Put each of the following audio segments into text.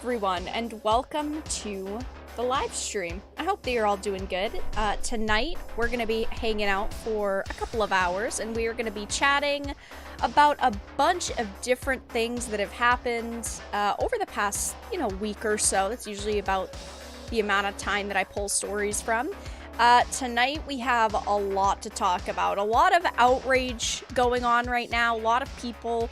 everyone, and welcome to the live stream. I hope that you're all doing good. Tonight, we're going to be hanging out for a couple of hours, and we are going to be chatting about a bunch of different things that have happened over the past, week or so. That's usually about the amount of time that I pull stories from. Tonight, we have a lot to talk about. A lot of outrage going on right now. A lot of people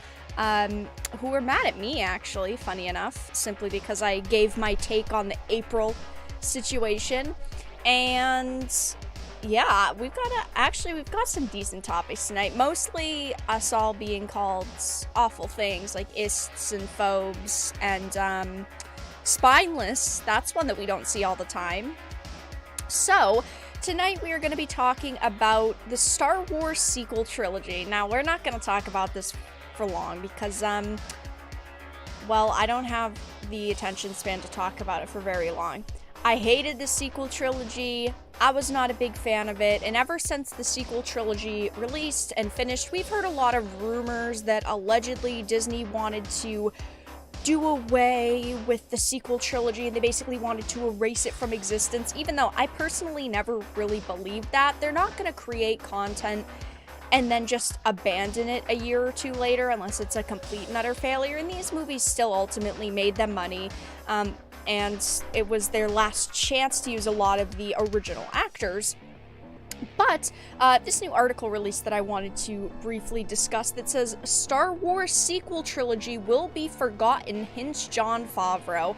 who were mad at me, actually, funny enough, simply because I gave my take on the April situation. And yeah, we've got some decent topics tonight. Mostly us all being called awful things like ists and phobes and spineless. That's one that we don't see all the time. So tonight we are going to be talking about the Star Wars sequel trilogy. Now, we're not going to talk about this for long because, well, I don't have the attention span to talk about it for very long. I hated the sequel trilogy. I was not a big fan of it, and ever since the sequel trilogy released and finished, we've heard a lot of rumors that allegedly Disney wanted to do away with the sequel trilogy, and they basically wanted to erase it from existence, even though I personally never really believed that. They're not going to create content and then just abandon it a year or two later unless it's a complete and utter failure, and these movies still ultimately made them money, and it was their last chance to use a lot of the original actors. But this new article release that I wanted to briefly discuss that says Star Wars sequel trilogy will be forgotten, hints Jon Favreau.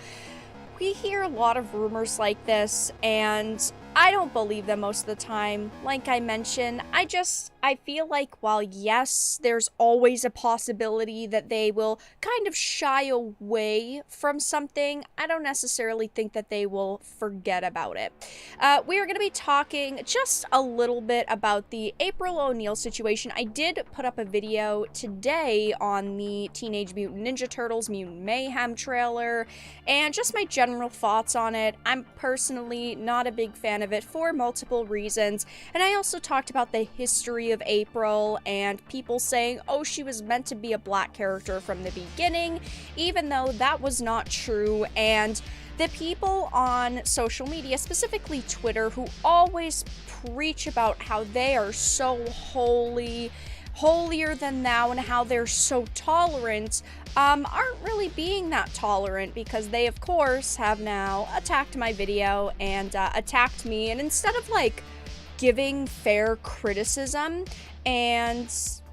We hear a lot of rumors like this, and I don't believe them most of the time. Like I mentioned, I feel like while yes, there's always a possibility that they will kind of shy away from something, I don't necessarily think that they will forget about it. We are going to be talking just a little bit about the April O'Neil situation. I did put up a video today on the Teenage Mutant Ninja Turtles Mutant Mayhem trailer, and just my general thoughts on it. I'm personally not a big fan of it for multiple reasons, and I also talked about the history of April and people saying, oh, she was meant to be a black character from the beginning, even though that was not true, and the people on social media, specifically Twitter, who always preach about how they are so holier than thou and how they're so tolerant, aren't really being that tolerant, because they of course have now attacked my video and attacked me, and instead of like giving fair criticism and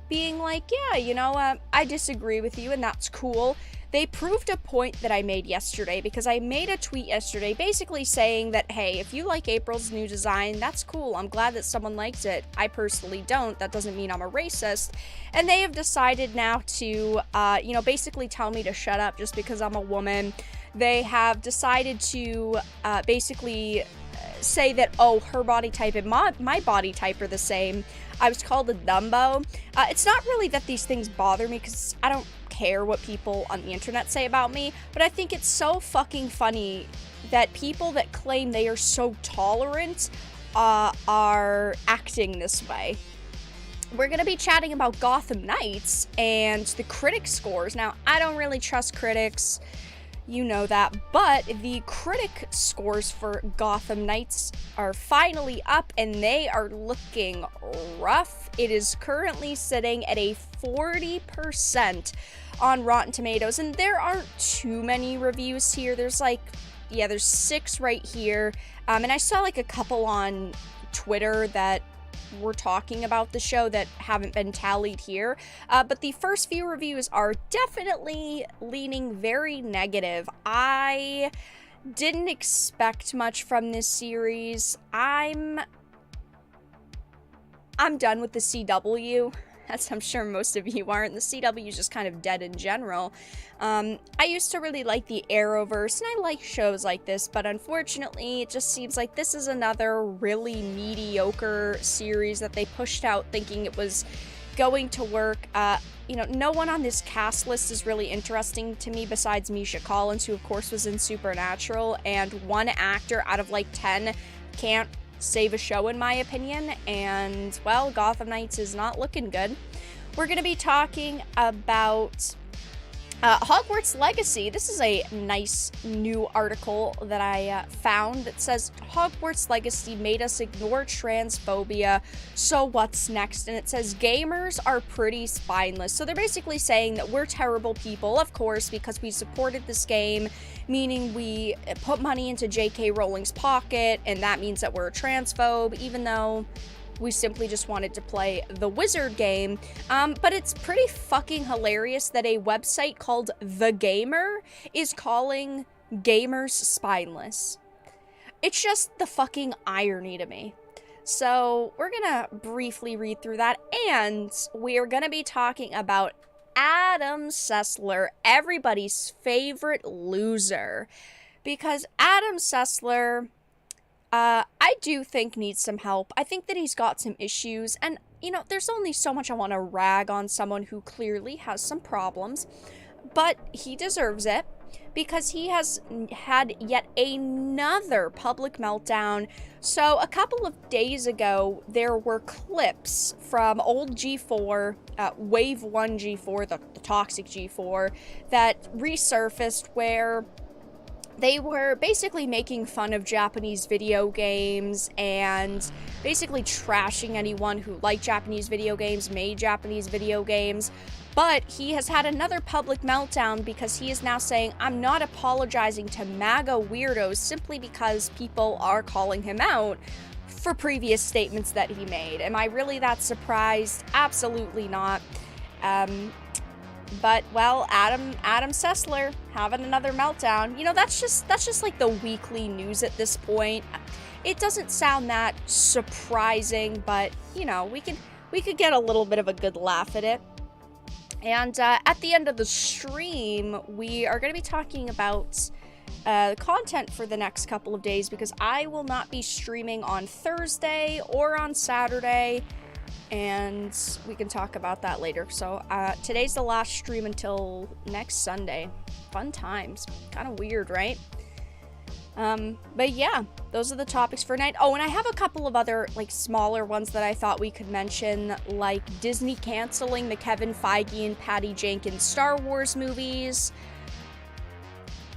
being like, yeah, I disagree with you and that's cool, they proved a point that I made yesterday, because I made a tweet yesterday basically saying that, hey, if you like April's new design, that's cool. I'm glad that someone likes it. I personally don't. That doesn't mean I'm a racist. And they have decided now to, basically tell me to shut up just because I'm a woman. They have decided to basically say that, oh, her body type and my body type are the same. I was called a Dumbo. It's not really that these things bother me, because I don't care what people on the internet say about me, but I think it's so fucking funny that people that claim they are so tolerant are acting this way. We're going to be chatting about Gotham Knights and the critic scores. Now, I don't really trust critics, you know that, but the critic scores for Gotham Knights are finally up, and they are looking rough. It is currently sitting at a 40% on Rotten Tomatoes, and there aren't too many reviews here. There's there's 6 right here, and I saw like a couple on Twitter that were talking about the show that haven't been tallied here, but the first few reviews are definitely leaning very negative. I didn't expect much from this series. I'm done with the CW, as I'm sure most of you aren't. The CW is just kind of dead in general. I used to really like the Arrowverse, and I like shows like this, but unfortunately, it just seems like this is another really mediocre series that they pushed out thinking it was going to work. No one on this cast list is really interesting to me besides Misha Collins, who of course was in Supernatural, and one actor out of like 10 can't save a show in my opinion, and well, Gotham Knights is not looking good. We're going to be talking about Hogwarts Legacy, this is a nice new article that I found that says Hogwarts Legacy made us ignore transphobia, so what's next? And it says gamers are pretty spineless. So they're basically saying that we're terrible people, of course, because we supported this game, meaning we put money into J.K. Rowling's pocket, and that means that we're a transphobe, even though we simply just wanted to play the Wizard game. But it's pretty fucking hilarious that a website called The Gamer is calling gamers spineless. It's just the fucking irony to me. So we're gonna briefly read through that, and we're gonna be talking about Adam Sessler, everybody's favorite loser. Because Adam Sessler, I do think needs some help. I think that he's got some issues, and, you know, there's only so much I want to rag on someone who clearly has some problems, but he deserves it, because he has had yet another public meltdown. So, a couple of days ago, there were clips from old G4, Wave 1 G4, the toxic G4, that resurfaced where they were basically making fun of Japanese video games and basically trashing anyone who liked Japanese video games, made Japanese video games. But he has had another public meltdown because he is now saying, I'm not apologizing to MAGA weirdos simply because people are calling him out for previous statements that he made. Am I really that surprised? Absolutely not. But, well, Adam Sessler having another meltdown. You know, that's just like the weekly news at this point. It doesn't sound that surprising, but, you know, we could get a little bit of a good laugh at it. And at the end of the stream, we are going to be talking about content for the next couple of days, because I will not be streaming on Thursday or on Saturday. And we can talk about that later. So today's the last stream until next Sunday. Fun times. Kind of weird, right? But yeah, those are the topics for tonight. Oh, and I have a couple of other, like, smaller ones that I thought we could mention, like Disney canceling the Kevin Feige and Patty Jenkins Star Wars movies.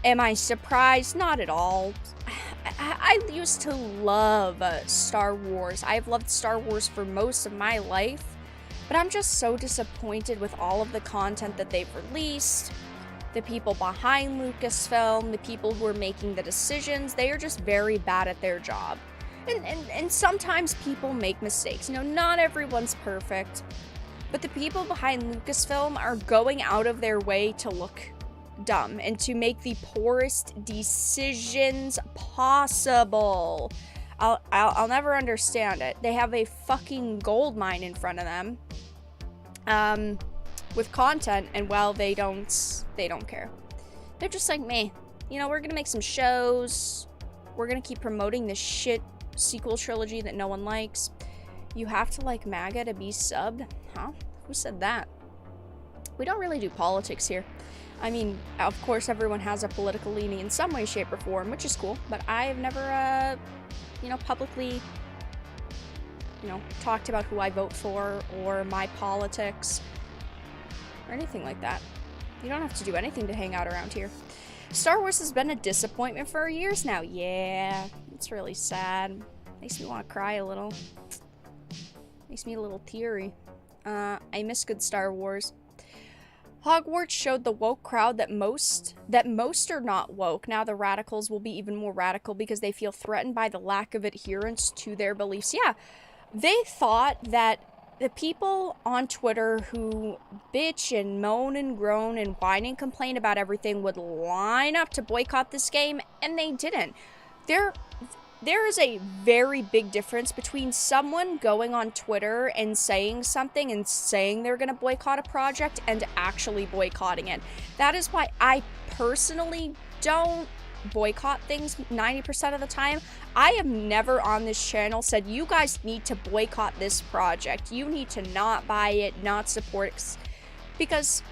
Am I surprised? Not at all. I used to love Star Wars. I've loved Star Wars for most of my life, but I'm just so disappointed with all of the content that they've released. The people behind Lucasfilm, the people who are making the decisions, they are just very bad at their job. And sometimes people make mistakes. You know, not everyone's perfect, but the people behind Lucasfilm are going out of their way to look dumb and to make the poorest decisions possible. I'll never understand it. They have a fucking gold mine in front of them, with content, and well, they don't care. They're just like, meh, you know, we're gonna make some shows, we're gonna keep promoting this shit sequel trilogy that no one likes. You have to like MAGA to be subbed? Huh? Who said that? We don't really do politics here. I mean, of course, everyone has a political leaning in some way, shape, or form, which is cool, but I have never, you know, publicly, you know, talked about who I vote for or my politics or anything like that. You don't have to do anything to hang out around here. Star Wars has been a disappointment for years now. Yeah, it's really sad. Makes me want to cry a little. Makes me a little teary. I miss good Star Wars. Hogwarts showed the woke crowd that most are not woke. Now the radicals will be even more radical because they feel threatened by the lack of adherence to their beliefs. Yeah, they thought that the people on Twitter who bitch and moan and groan and whine and complain about everything would line up to boycott this game, and they didn't. There is a very big difference between someone going on Twitter and saying something and saying they're going to boycott a project and actually boycotting it. That is why I personally don't boycott things 90% of the time. I have never on this channel said, you guys need to boycott this project. You need to not buy it, not support it. Because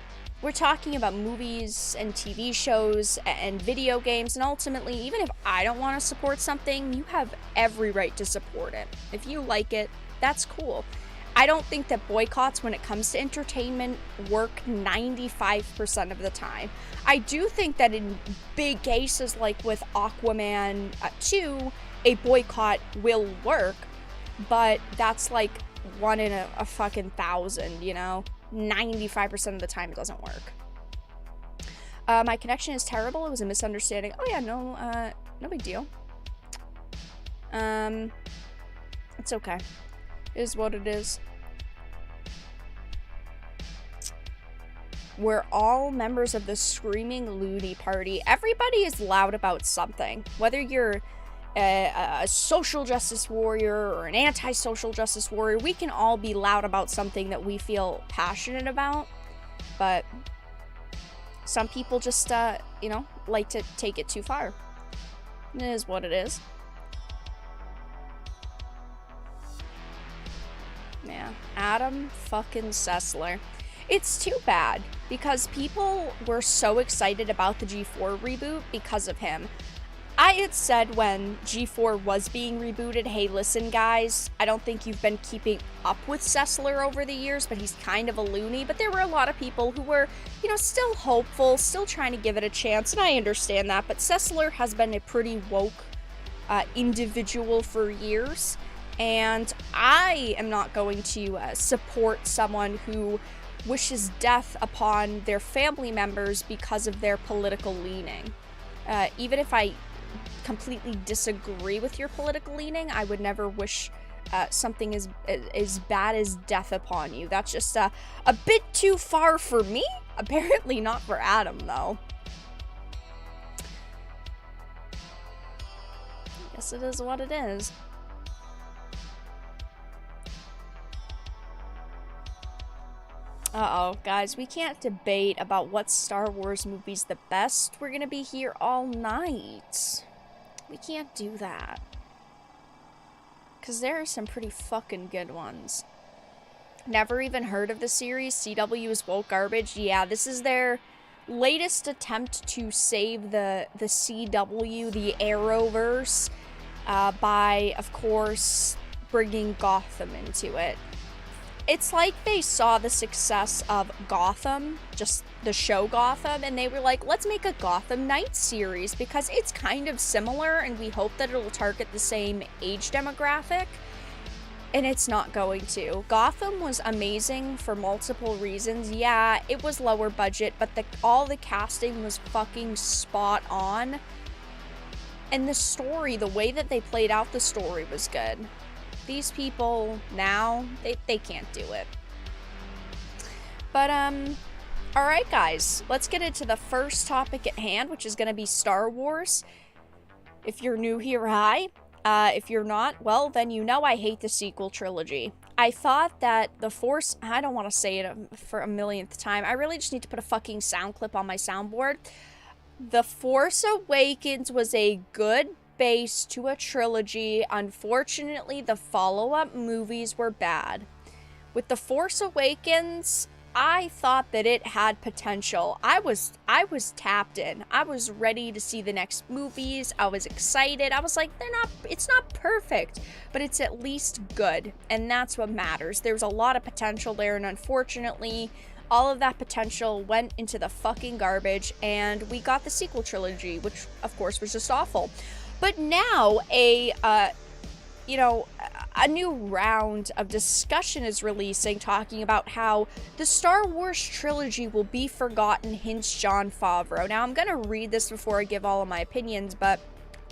we're talking about movies and TV shows and video games, and ultimately, even if I don't want to support something, you have every right to support it. If you like it, that's cool. I don't think that boycotts when it comes to entertainment work 95% of the time. I do think that in big cases like with Aquaman 2, a boycott will work, but that's like 1 in a fucking 1,000, you know? 95% of the time it doesn't work. My connection is terrible. It was a misunderstanding. Oh yeah, no big deal. It's okay. It is what it is. We're all members of the Screaming Loony Party. Everybody is loud about something. Whether you're a social justice warrior or an anti-social justice warrior, we can all be loud about something that we feel passionate about. But some people just, you know, like to take it too far. It is what it is. Yeah, Adam fucking Sessler. It's too bad, because people were so excited about the G4 reboot because of him. I had said when G4 was being rebooted, hey, listen, guys, I don't think you've been keeping up with Sessler over the years, but he's kind of a loony. But there were a lot of people who were, you know, still hopeful, still trying to give it a chance, and I understand that. But Sessler has been a pretty woke individual for years, and I am not going to support someone who wishes death upon their family members because of their political leaning. Even if I completely disagree with your political leaning, I would never wish something as bad as death upon you. That's just a bit too far for me. Apparently not for Adam, though. I guess it is what it is. Uh-oh, guys, we can't debate about what Star Wars movie's the best. We're gonna be here all night. We can't do that. Because there are some pretty fucking good ones. Never even heard of the series. CW is woke garbage. Yeah, this is their latest attempt to save the CW, the Arrowverse, by, of course, bringing Gotham into it. It's like they saw the success of Gotham, just the show Gotham, and they were like, let's make a Gotham Knights series because it's kind of similar and we hope that it'll target the same age demographic. And it's not going to. Gotham was amazing for multiple reasons. Yeah, it was lower budget, but all the casting was fucking spot on. And the story, the way that they played out the story was good. These people now, they can't do it. But, alright guys, let's get into the first topic at hand, which is going to be Star Wars. If you're new here, hi. If you're not, well, then you know I hate the sequel trilogy. I thought that The Force, I don't want to say it for a millionth time, I really just need to put a fucking sound clip on my soundboard. The Force Awakens was a good base to a trilogy. Unfortunately, the follow-up movies were bad. With The Force Awakens, I thought that it had potential. I was tapped in. I was ready to see the next movies. I was excited. I was like, it's not perfect, but it's at least good. And that's what matters. There's a lot of potential there, and unfortunately, all of that potential went into the fucking garbage, and we got the sequel trilogy, which of course was just awful. But now a new round of discussion is releasing, talking about how the Star Wars trilogy will be forgotten, hints Jon Favreau. Now, I'm gonna read this before I give all of my opinions, but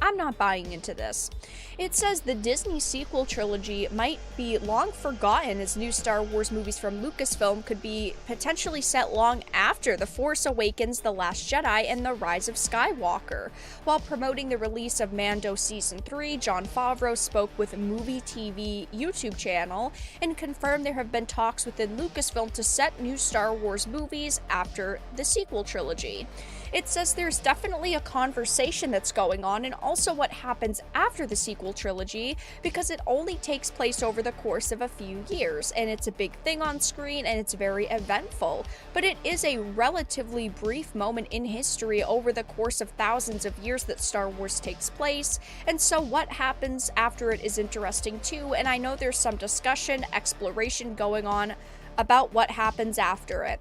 I'm not buying into this. It says the Disney sequel trilogy might be long forgotten, as new Star Wars movies from Lucasfilm could be potentially set long after The Force Awakens, The Last Jedi, and The Rise of Skywalker. While promoting the release of Mando Season 3, Jon Favreau spoke with Movie TV YouTube channel and confirmed there have been talks within Lucasfilm to set new Star Wars movies after the sequel trilogy. It says there's definitely a conversation that's going on, and also what happens after the sequel trilogy, because it only takes place over the course of a few years, and it's a big thing on screen, and it's very eventful. But it is a relatively brief moment in history over the course of thousands of years that Star Wars takes place, and so what happens after it is interesting too, and I know there's some discussion, exploration going on about what happens after it.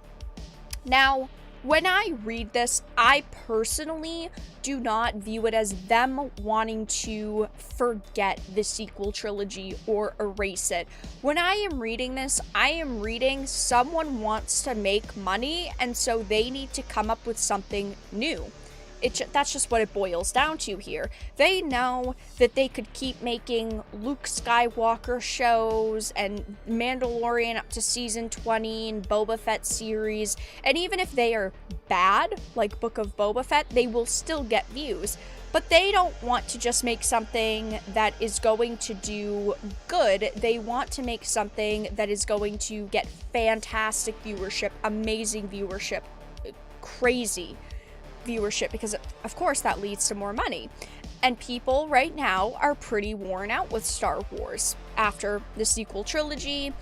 Now, when I read this, I personally do not view it as them wanting to forget the sequel trilogy or erase it. When I am reading this, I am reading someone wants to make money, and so they need to come up with something new. That's just what it boils down to here. They know that they could keep making Luke Skywalker shows and Mandalorian up to season 20 and Boba Fett series, and even if they are bad, like Book of Boba Fett, they will still get views. But they don't want to just make something that is going to do good. They want to make something that is going to get fantastic viewership, amazing viewership, crazy viewership, because of course that leads to more money. And people right now are pretty worn out with Star Wars after the sequel trilogy,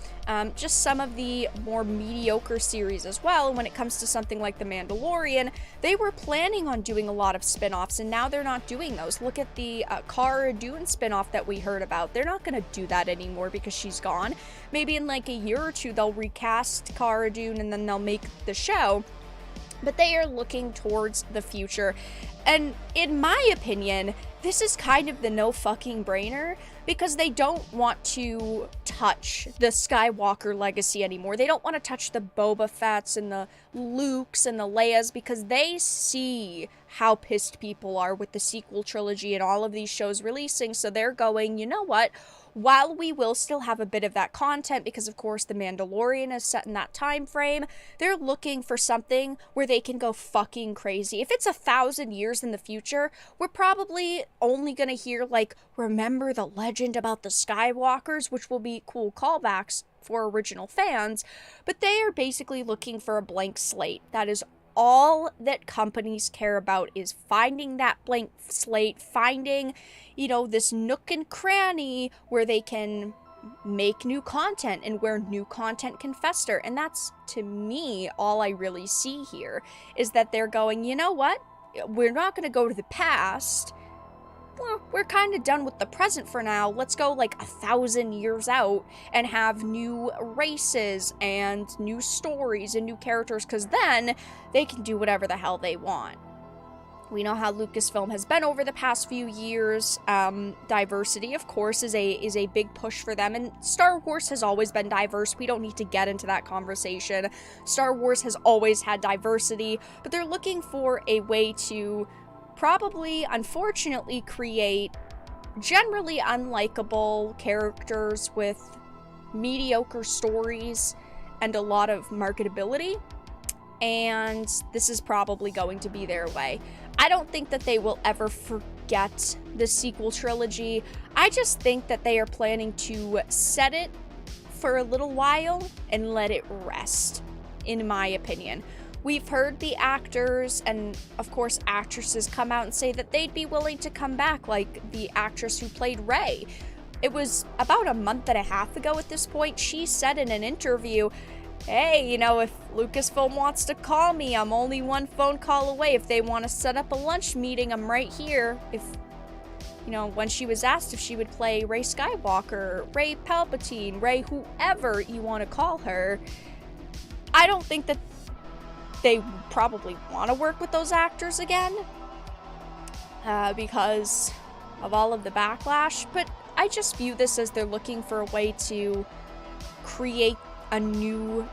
just some of the more mediocre series as well. When it comes to something like The Mandalorian, they were planning on doing a lot of spin-offs, and now they're not doing those. Look at the Cara Dune spin-off that we heard about. They're not going to do that anymore because she's gone. Maybe in like a year or two they'll recast Cara Dune and then they'll make the show. But they are looking towards the future. And in my opinion, this is kind of the no fucking brainer, because they don't want to touch the Skywalker legacy anymore. They don't want to touch the Boba Fetts and the Lukes and the Leias, because they see how pissed people are with the sequel trilogy and all of these shows releasing. So they're going, you know what? While we will still have a bit of that content, because of course The Mandalorian is set in that time frame, they're looking for something where they can go fucking crazy. If it's 1,000 years in the future, we're probably only gonna hear like, remember the legend about the Skywalkers, which will be cool callbacks for original fans, but they are basically looking for a blank slate. That is all that companies care about, is finding that blank slate, finding, you know, this nook and cranny where they can make new content and where new content can fester. And that's, to me, all I really see here, is that they're going, you know what? We're not going to go to the past. Well, we're kind of done with the present for now. Let's go like 1,000 years out and have new races and new stories and new characters, because then they can do whatever the hell they want. We know how Lucasfilm has been over the past few years. Diversity, of course, is a big push for them, and Star Wars has always been diverse. We don't need to get into that conversation. Star Wars has always had diversity, but they're looking for a way to probably, unfortunately, create generally unlikable characters with mediocre stories and a lot of marketability, and this is probably going to be their way. I don't think that they will ever forget the sequel trilogy. I just think that they are planning to set it for a little while and let it rest, in my opinion. We've heard the actors and, of course, actresses come out and say that they'd be willing to come back, like the actress who played Rey. It was about a month and a half ago at this point. She said in an interview, hey, you know, if Lucasfilm wants to call me, I'm only one phone call away. If they want to set up a lunch meeting, I'm right here. If, you know, when she was asked if she would play Rey Skywalker, Rey Palpatine, Rey whoever you want to call her, I don't think that they probably want to work with those actors again because of all of the backlash, but I just view this as they're looking for a way to create a new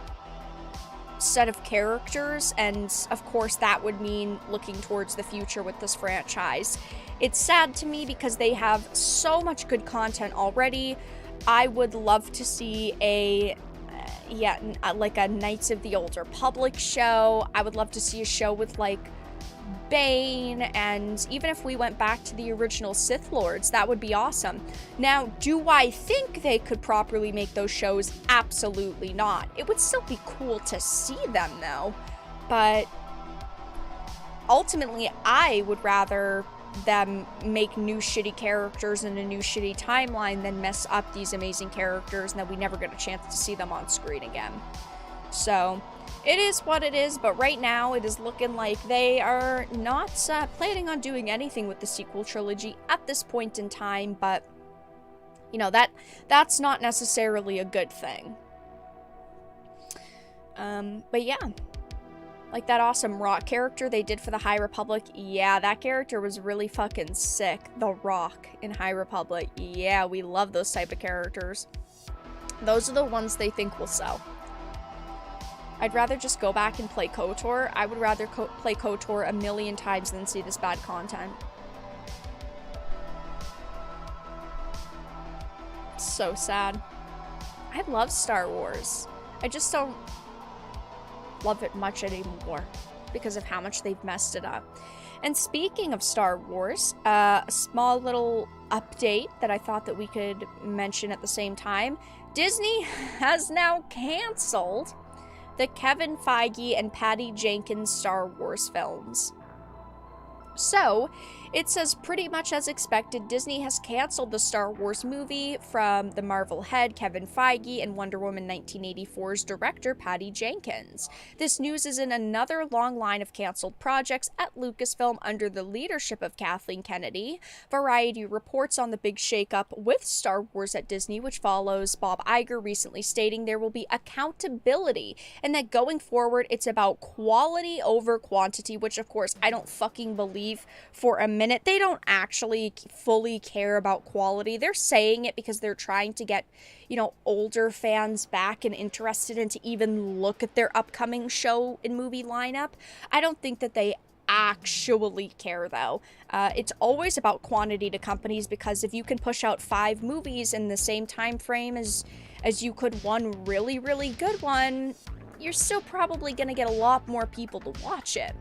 set of characters, and of course that would mean looking towards the future with this franchise. It's sad to me because they have so much good content already. I would love to see like a Knights of the Old Republic show. I would love to see a show with like Bane, and even if we went back to the original Sith Lords, that would be awesome. Now, do I think they could properly make those shows? Absolutely not. It would still be cool to see them though, but ultimately I would rather them make new shitty characters in a new shitty timeline than mess up these amazing characters and then we never get a chance to see them on screen again. So it is what it is, but right now it is looking like they are not planning on doing anything with the sequel trilogy at this point in time, but you know, that's not necessarily a good thing. But yeah, like that awesome Rock character they did for the High Republic, yeah, that character was really fucking sick. The Rock in High Republic, yeah, we love those type of characters. Those are the ones they think will sell. I'd rather just go back and play KOTOR. I would rather play KOTOR a million times than see this bad content. So sad. I love Star Wars. I just don't love it much anymore because of how much they've messed it up. And speaking of Star Wars, a small little update that I thought that we could mention at the same time. Disney has now canceled the Kevin Feige and Patty Jenkins Star Wars films. So, it says pretty much as expected, Disney has canceled the Star Wars movie from the Marvel head Kevin Feige and Wonder Woman 1984's director Patty Jenkins. This news is in another long line of canceled projects at Lucasfilm under the leadership of Kathleen Kennedy. Variety reports on the big shakeup with Star Wars at Disney, which follows Bob Iger recently stating there will be accountability and that going forward it's about quality over quantity, which of course I don't fucking believe for a minute. They don't actually fully care about quality. They're saying it because they're trying to get, you know, older fans back and interested and to even look at their upcoming show and movie lineup. I don't think that they actually care though. It's always about quantity to companies because if you can push out 5 movies in the same time frame as you could one really, really good one, you're still probably going to get a lot more people to watch it.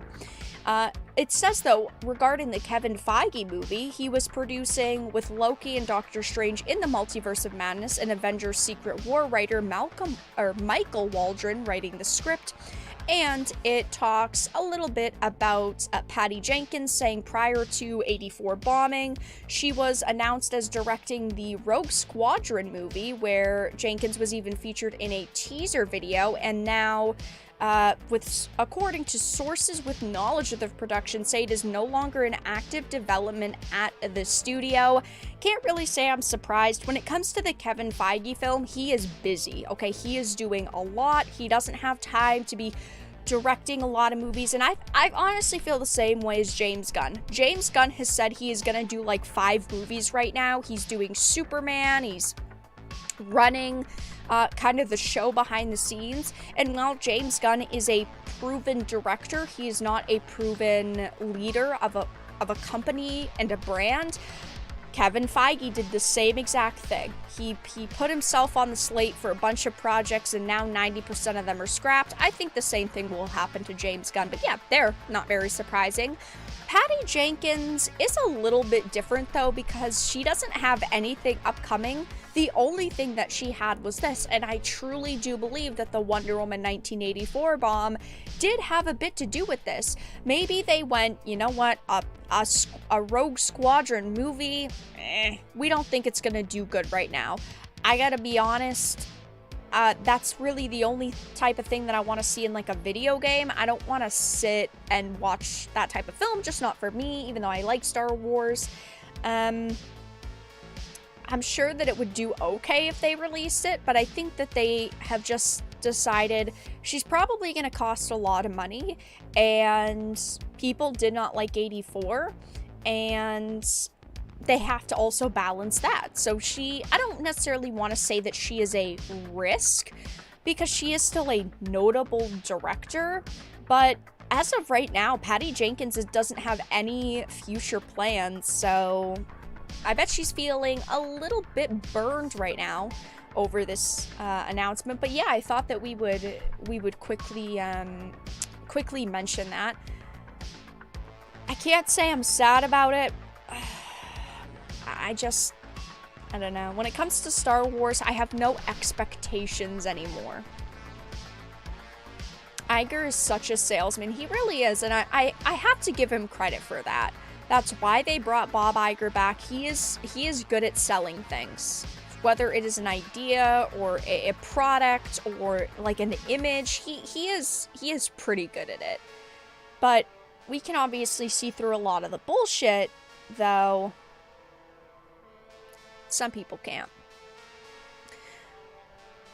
It says, though, regarding the Kevin Feige movie, he was producing with Loki and Doctor Strange in the Multiverse of Madness and Avengers Secret War writer Michael Waldron writing the script. And it talks a little bit about Patty Jenkins saying prior to 84 bombing, she was announced as directing the Rogue Squadron movie, where Jenkins was even featured in a teaser video, and now according to sources with knowledge of the production, say it is no longer in active development at the studio. Can't really say I'm surprised. When it comes to the Kevin Feige film, he is busy, okay? He is doing a lot. He doesn't have time to be directing a lot of movies, and I honestly feel the same way as James Gunn. James Gunn has said he is gonna do like 5 movies right now. He's doing Superman, he's running kind of the show behind the scenes, and while James Gunn is a proven director, he is not a proven leader of a company and a brand. Kevin Feige did the same exact thing. He put himself on the slate for a bunch of projects, and now 90% of them are scrapped. I think the same thing will happen to James Gunn, but yeah, they're not very surprising. Patty Jenkins is a little bit different though, because she doesn't have anything upcoming. The only thing that she had was this, and I truly do believe that the Wonder Woman 1984 bomb did have a bit to do with this. Maybe they went, you know what, a Rogue Squadron movie, we don't think it's gonna do good right now. I gotta be honest, that's really the only type of thing that I want to see in like a video game. I don't want to sit and watch that type of film, just not for me, even though I like Star Wars. I'm sure that it would do okay if they released it, but I think that they have just decided she's probably going to cost a lot of money, and people did not like 84, and they have to also balance that. So I don't necessarily want to say that she is a risk, because she is still a notable director, but as of right now, Patty Jenkins doesn't have any future plans, so I bet she's feeling a little bit burned right now over this announcement. But yeah, I thought that we would quickly mention that. I can't say I'm sad about it. I don't know. When it comes to Star Wars, I have no expectations anymore. Iger is such a salesman. He really is, and I have to give him credit for that. That's why they brought Bob Iger back. He is good at selling things. Whether it is an idea or a product or like an image, he is pretty good at it. But we can obviously see through a lot of the bullshit, though some people can't.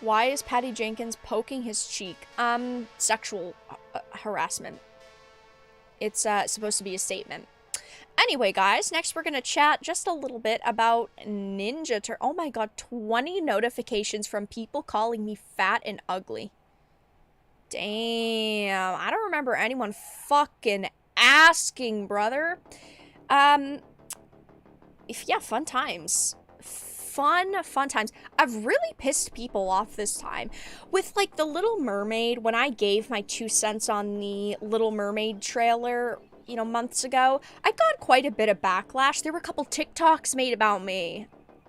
Why is Patty Jenkins poking his cheek? Sexual harassment. It's supposed to be a statement. Anyway, guys, next we're going to chat just a little bit about Ninja Turtle. Oh my god, 20 notifications from people calling me fat and ugly. Damn, I don't remember anyone fucking asking, brother. Yeah, fun times. Fun times. I've really pissed people off this time. With, like, The Little Mermaid, when I gave my 2 cents on the Little Mermaid trailer, you know, months ago, I got quite a bit of backlash. There were a couple TikToks made about me.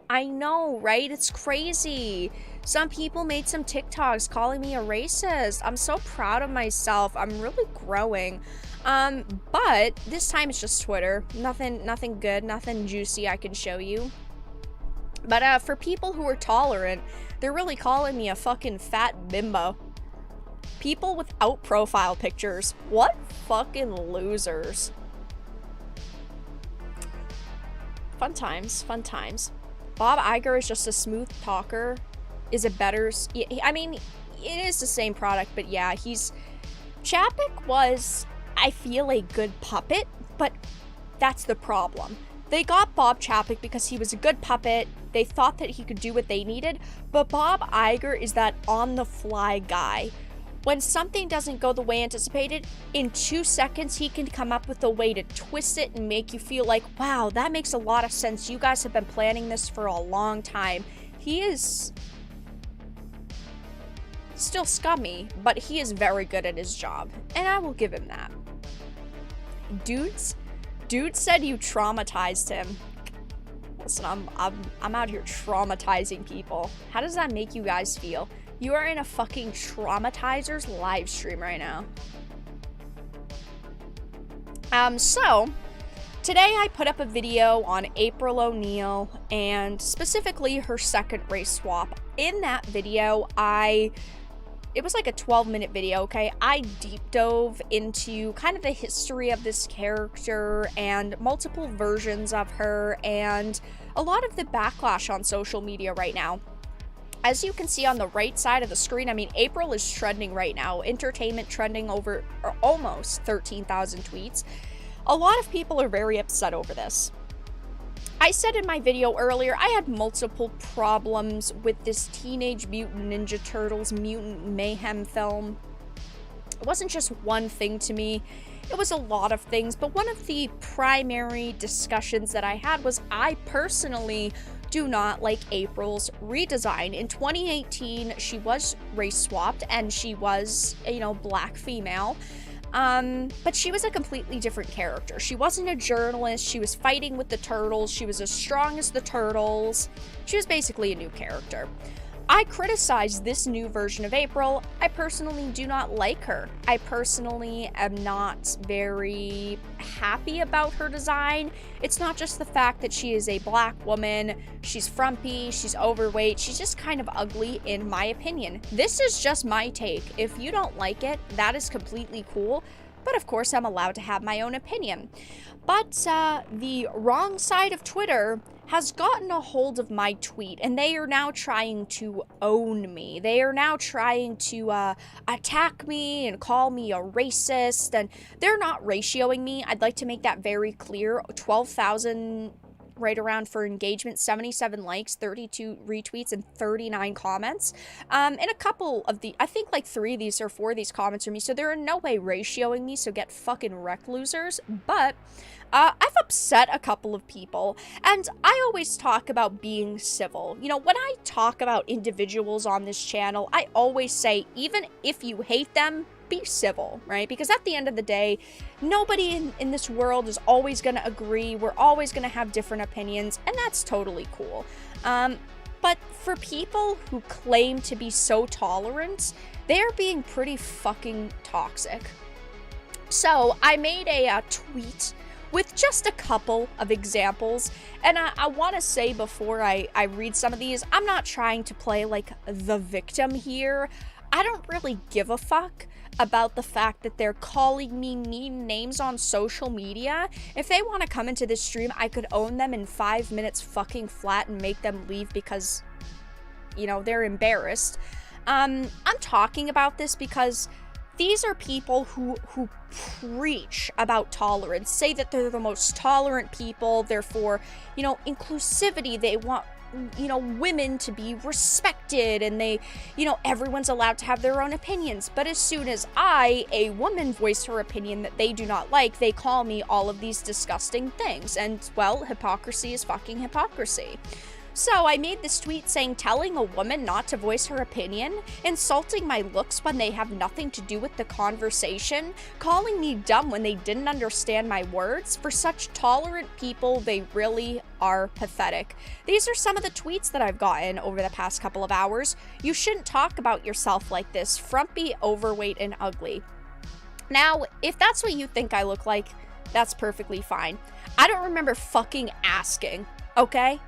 I know, right? It's crazy. Some people made some TikToks calling me a racist. I'm so proud of myself. I'm really growing. But this time it's just Twitter. Nothing good, nothing juicy I can show you. But for people who are tolerant, they're really calling me a fucking fat bimbo. People without profile pictures. What fucking losers. Fun times, fun times. Bob Iger is just a smooth talker. Is it better? I mean, it is the same product, but yeah, Chapek was, I feel, a good puppet, but that's the problem. They got Bob Chapek because he was a good puppet. They thought that he could do what they needed, but Bob Iger is that on-the-fly guy. When something doesn't go the way anticipated, in 2 seconds, he can come up with a way to twist it and make you feel like, wow, that makes a lot of sense. You guys have been planning this for a long time. He is still scummy, but he is very good at his job, and I will give him that. Dude said you traumatized him. Listen, I'm out here traumatizing people. How does that make you guys feel? You are in a fucking traumatizer's live stream right now. So, today I put up a video on April O'Neil, and specifically her second race swap. In that video, it was like a 12-minute video, okay? I deep dove into kind of the history of this character and multiple versions of her and a lot of the backlash on social media right now. As you can see on the right side of the screen, I mean, April is trending right now. Entertainment trending over almost 13,000 tweets. A lot of people are very upset over this. I said in my video earlier, I had multiple problems with this Teenage Mutant Ninja Turtles Mutant Mayhem film. It wasn't just one thing to me. It was a lot of things, but one of the primary discussions that I had was I personally do not like April's redesign. In 2018, she was race swapped and she was, you know, black female. But she was a completely different character. She wasn't a journalist. She was fighting with the turtles. She was as strong as the turtles. She was basically a new character. I criticized this new version of April. I personally do not like her. I personally am not very happy about her design. It's not just the fact that she is a black woman, she's frumpy, she's overweight, she's just kind of ugly in my opinion. This is just my take. If you don't like it, that is completely cool. But of course, I'm allowed to have my own opinion. But the wrong side of Twitter has gotten a hold of my tweet, and they are now trying to own me. They are now trying to attack me and call me a racist, and they're not ratioing me. I'd like to make that very clear. 12,000 right around for engagement, 77 likes, 32 retweets, and 39 comments. And a couple of I think like 3 of these or 4 of these comments are me, so they're in no way ratioing me, so get fucking wrecked, losers. But I've upset a couple of people, and I always talk about being civil. You know, when I talk about individuals on this channel, I always say, even if you hate them, be civil, right? Because at the end of the day, nobody in this world is always going to agree. We're always going to have different opinions, and that's totally cool. But for people who claim to be so tolerant, they're being pretty fucking toxic. So I made a tweet with just a couple of examples. And I want to say before I read some of these, I'm not trying to play like the victim here. I don't really give a fuck about the fact that they're calling me mean names on social media. If they want to come into this stream, I could own them in 5 minutes fucking flat and make them leave because, you know, they're embarrassed. I'm talking about this because these are people who preach about tolerance, say that they're the most tolerant people, therefore, you know, inclusivity, they want, you know, women to be respected, and they, you know, everyone's allowed to have their own opinions. But as soon as I, a woman, voice her opinion that they do not like, they call me all of these disgusting things. And, well, hypocrisy is fucking hypocrisy. So I made this tweet saying telling a woman not to voice her opinion, insulting my looks when they have nothing to do with the conversation, calling me dumb when they didn't understand my words. For such tolerant people, they really are pathetic. These are some of the tweets that I've gotten over the past couple of hours. You shouldn't talk about yourself like this, frumpy, overweight, and ugly. Now, if that's what you think I look like, that's perfectly fine. I don't remember fucking asking, okay?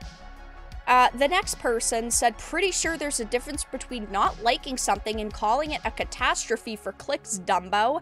The next person said, pretty sure there's a difference between not liking something and calling it a catastrophe for clicks, Dumbo.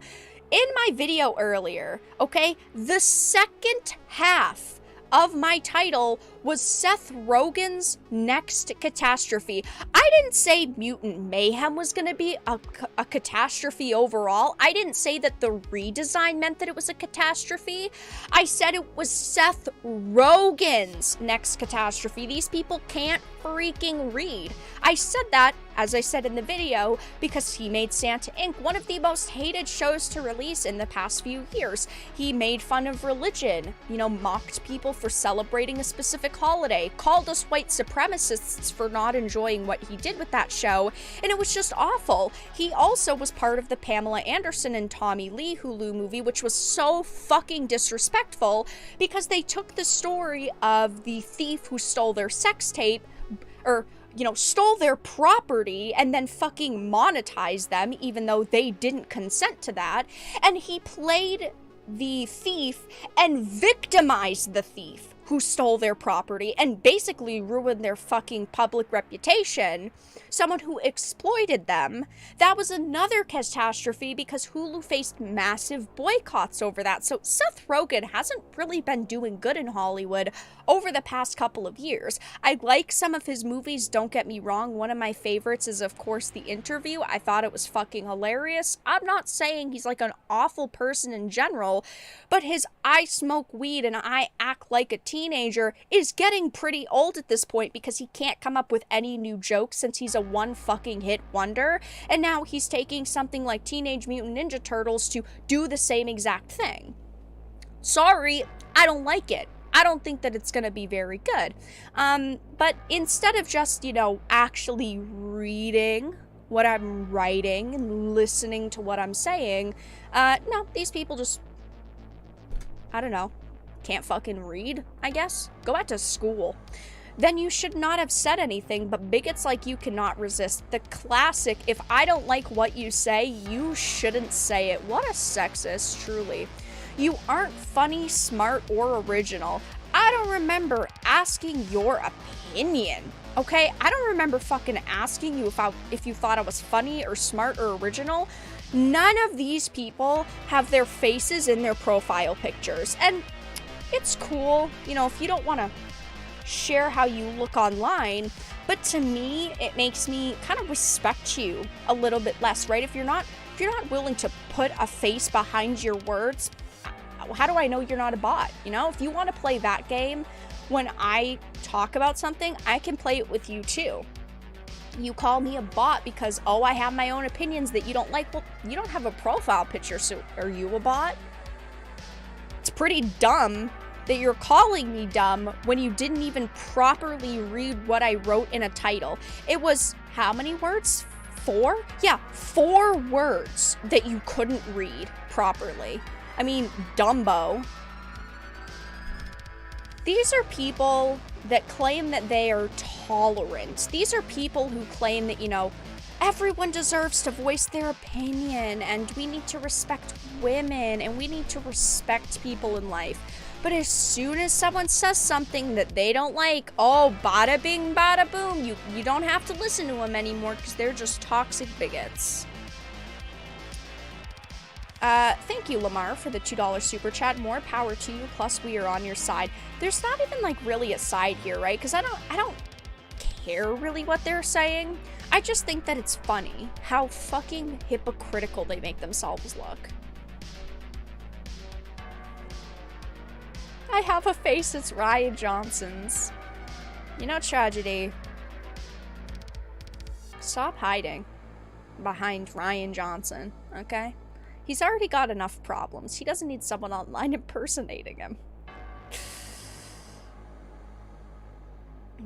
In my video earlier, okay, the second half of my title was Seth Rogen's next catastrophe. I didn't say Mutant Mayhem was going to be a catastrophe overall. I didn't say that the redesign meant that it was a catastrophe. I said it was Seth Rogen's next catastrophe. These people can't freaking read. I said that, as I said in the video, because he made Santa Inc. one of the most hated shows to release in the past few years. He made fun of religion, you know, mocked people for celebrating a specific holiday, called us white supremacists for not enjoying what he did with that show, and it was just awful. He also was part of the Pamela Anderson and Tommy Lee Hulu movie, which was so fucking disrespectful because they took the story of the thief who stole their sex tape, or, you know, stole their property and then fucking monetized them even though they didn't consent to that, and he played the thief and victimized the thief who stole their property and basically ruined their fucking public reputation, someone who exploited them. That was another catastrophe because Hulu faced massive boycotts over that. So Seth Rogen hasn't really been doing good in Hollywood over the past couple of years. I like some of his movies, don't get me wrong. One of my favorites is, of course, The Interview. I thought it was fucking hilarious. I'm not saying he's like an awful person in general, but his I smoke weed and I act like a teenager is getting pretty old at this point because he can't come up with any new jokes since he's a one fucking hit wonder, and now he's taking something like Teenage Mutant Ninja Turtles to do the same exact thing. Sorry, I don't like it. I don't think that it's gonna be very good. But instead of just, you know, actually reading what I'm writing and listening to what I'm saying, no, these people just, I don't know, can't fucking read, I guess. Go back to school. Then you should not have said anything, but bigots like you cannot resist. The classic, if I don't like what you say, you shouldn't say it. What a sexist, truly. You aren't funny, smart, or original. I don't remember asking your opinion, okay? I don't remember fucking asking you if you thought I was funny or smart or original. None of these people have their faces in their profile pictures, and it's cool, you know, if you don't want to share how you look online, but to me, it makes me kind of respect you a little bit less, right? If you're not willing to put a face behind your words, how do I know you're not a bot? You know, if you want to play that game, when I talk about something, I can play it with you too. You call me a bot because, oh, I have my own opinions that you don't like. Well, you don't have a profile picture, so are you a bot? It's pretty dumb that you're calling me dumb when you didn't even properly read what I wrote in a title. It was, how many words? 4? Yeah, 4 words that you couldn't read properly. I mean, Dumbo. These are people that claim that they are tolerant. These are people who claim that, you know, everyone deserves to voice their opinion and we need to respect women and we need to respect people in life. But as soon as someone says something that they don't like, oh, bada bing, bada boom, you don't have to listen to them anymore because they're just toxic bigots. Thank you, Lamar, for the $2 super chat. More power to you, plus we are on your side. There's not even, like, really a side here, right? Because I don't care really what they're saying. I just think that it's funny how fucking hypocritical they make themselves look. I have a face, it's Ryan Johnson's. You know, tragedy. Stop hiding behind Ryan Johnson, okay? He's already got enough problems. He doesn't need someone online impersonating him.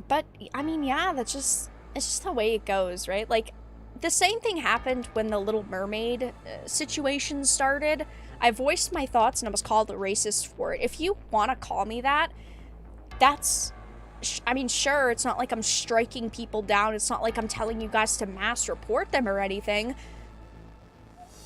But, I mean, yeah, it's just the way it goes, right? Like, the same thing happened when the Little Mermaid situation started. I voiced my thoughts and I was called a racist for it. If you want to call me that, that's... I mean, sure, it's not like I'm striking people down. It's not like I'm telling you guys to mass report them or anything.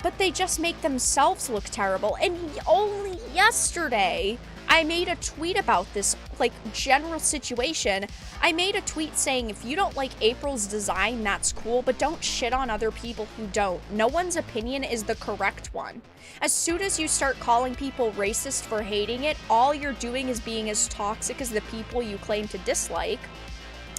But they just make themselves look terrible. And only yesterday, I made a tweet about this, like, general situation. I made a tweet saying, if you don't like April's design, that's cool, but don't shit on other people who don't. No one's opinion is the correct one. As soon as you start calling people racist for hating it, all you're doing is being as toxic as the people you claim to dislike.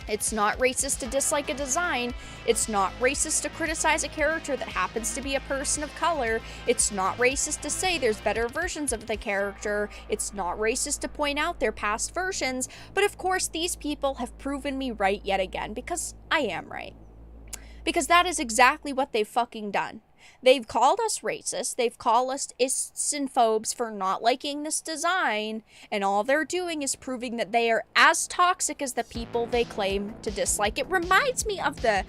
It's not racist to dislike a design. It's not racist to criticize a character that happens to be a person of color. It's not racist to say there's better versions of the character. It's not racist to point out their past versions. But of course, these people have proven me right yet again, because I am right. Because that is exactly what they've fucking done. They've called us racist, they've called us ists and phobes for not liking this design, and all they're doing is proving that they are as toxic as the people they claim to dislike. It reminds me of the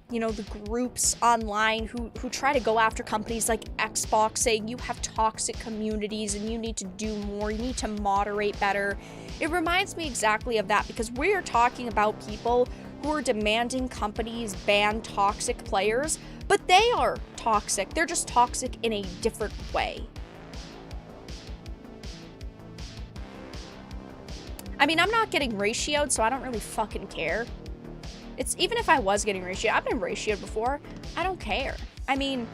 you know, the groups online who try to go after companies like Xbox, saying you have toxic communities and you need to do more, you need to moderate better. It reminds me exactly of that, because we're talking about people who are demanding companies ban toxic players, but they are toxic. They're just toxic in a different way. I mean, I'm not getting ratioed, so I don't really fucking care. It's even if I was getting ratioed, I've been ratioed before. I don't care. I mean,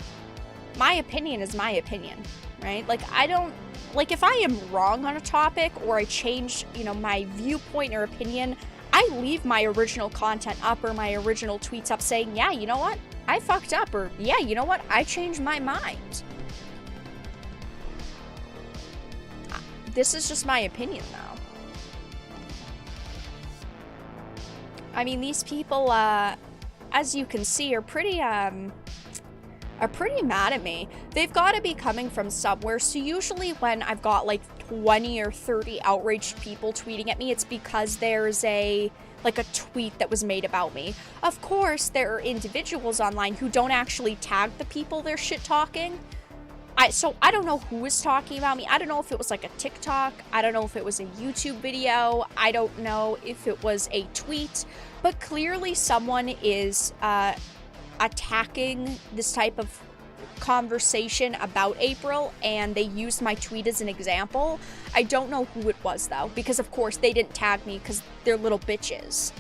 my opinion is my opinion, right? Like, I don't, like, if I am wrong on a topic or I change, you know, my viewpoint or opinion, I leave my original content up or my original tweets up saying, yeah, you know what? I fucked up, or yeah, you know what? I changed my mind. This is just my opinion, though. I mean, these people, as you can see, are pretty mad at me. They've got to be coming from somewhere. So usually when I've got like 20 or 30 outraged people tweeting at me, it's because there's a tweet that was made about me. Of course, there are individuals online who don't actually tag the people they're shit talking. So I don't know who is talking about me. I don't know if it was like a TikTok. I don't know if it was a YouTube video. I don't know if it was a tweet. But clearly someone is attacking this type of conversation about April, and they used my tweet as an example. I don't know who it was, though, because of course they didn't tag me because they're little bitches.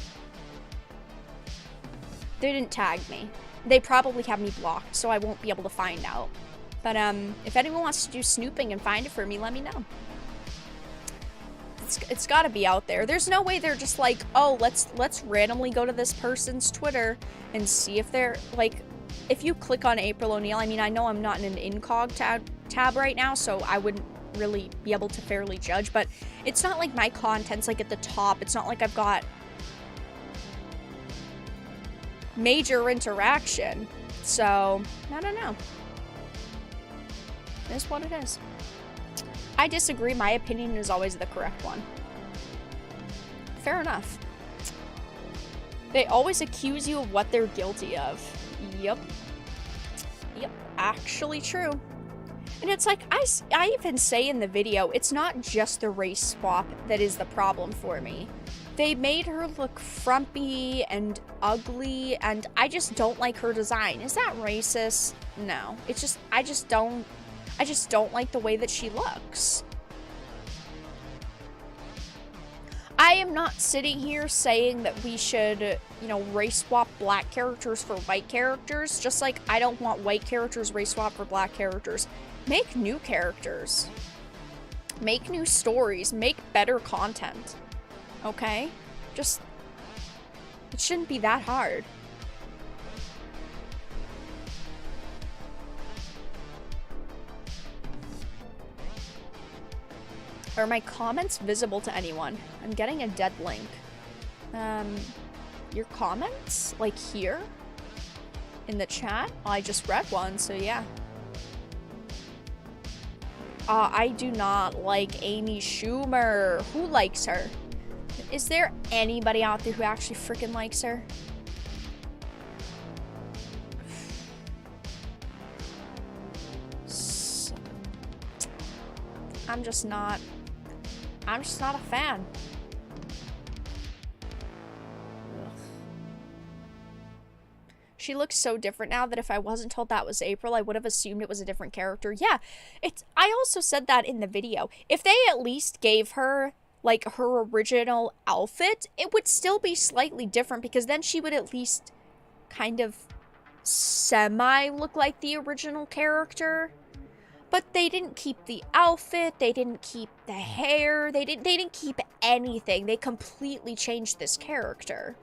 They didn't tag me. They probably have me blocked, so I won't be able to find out. But if anyone wants to do snooping and find it for me, let me know. It's got to be out there. There's no way they're just like, oh, let's randomly go to this person's Twitter and see if they're like. If you click on April O'Neil, I mean, I know I'm not in an incog tab right now, so I wouldn't really be able to fairly judge, but it's not like my content's like at the top. It's not like I've got major interaction. So, I don't know. It is what it is. I disagree. My opinion is always the correct one. Fair enough. They always accuse you of what they're guilty of. Yep. Yep, actually true. And it's like, I even say in the video, it's not just the race swap that is the problem for me. They made her look frumpy and ugly, and I just don't like her design. Is that racist? No. It's just, I just don't like the way that she looks. I am not sitting here saying that we should, you know, race swap black characters for white characters, just like I don't want white characters race swap for black characters. Make new characters. Make new stories. Make better content. Okay? Just, it shouldn't be that hard. Are my comments visible to anyone? I'm getting a dead link. Your comments? Like here? In the chat? Oh, I just read one, so yeah. I do not like Amy Schumer. Who likes her? Is there anybody out there who actually freaking likes her? I'm just not a fan. Ugh. She looks so different now that if I wasn't told that was April, I would have assumed it was a different character. Yeah, I also said that in the video. If they at least gave her, like, her original outfit, it would still be slightly different because then she would at least kind of semi-look like the original character. But they didn't keep the outfit, they didn't keep the hair, they didn't keep anything. They completely changed this character.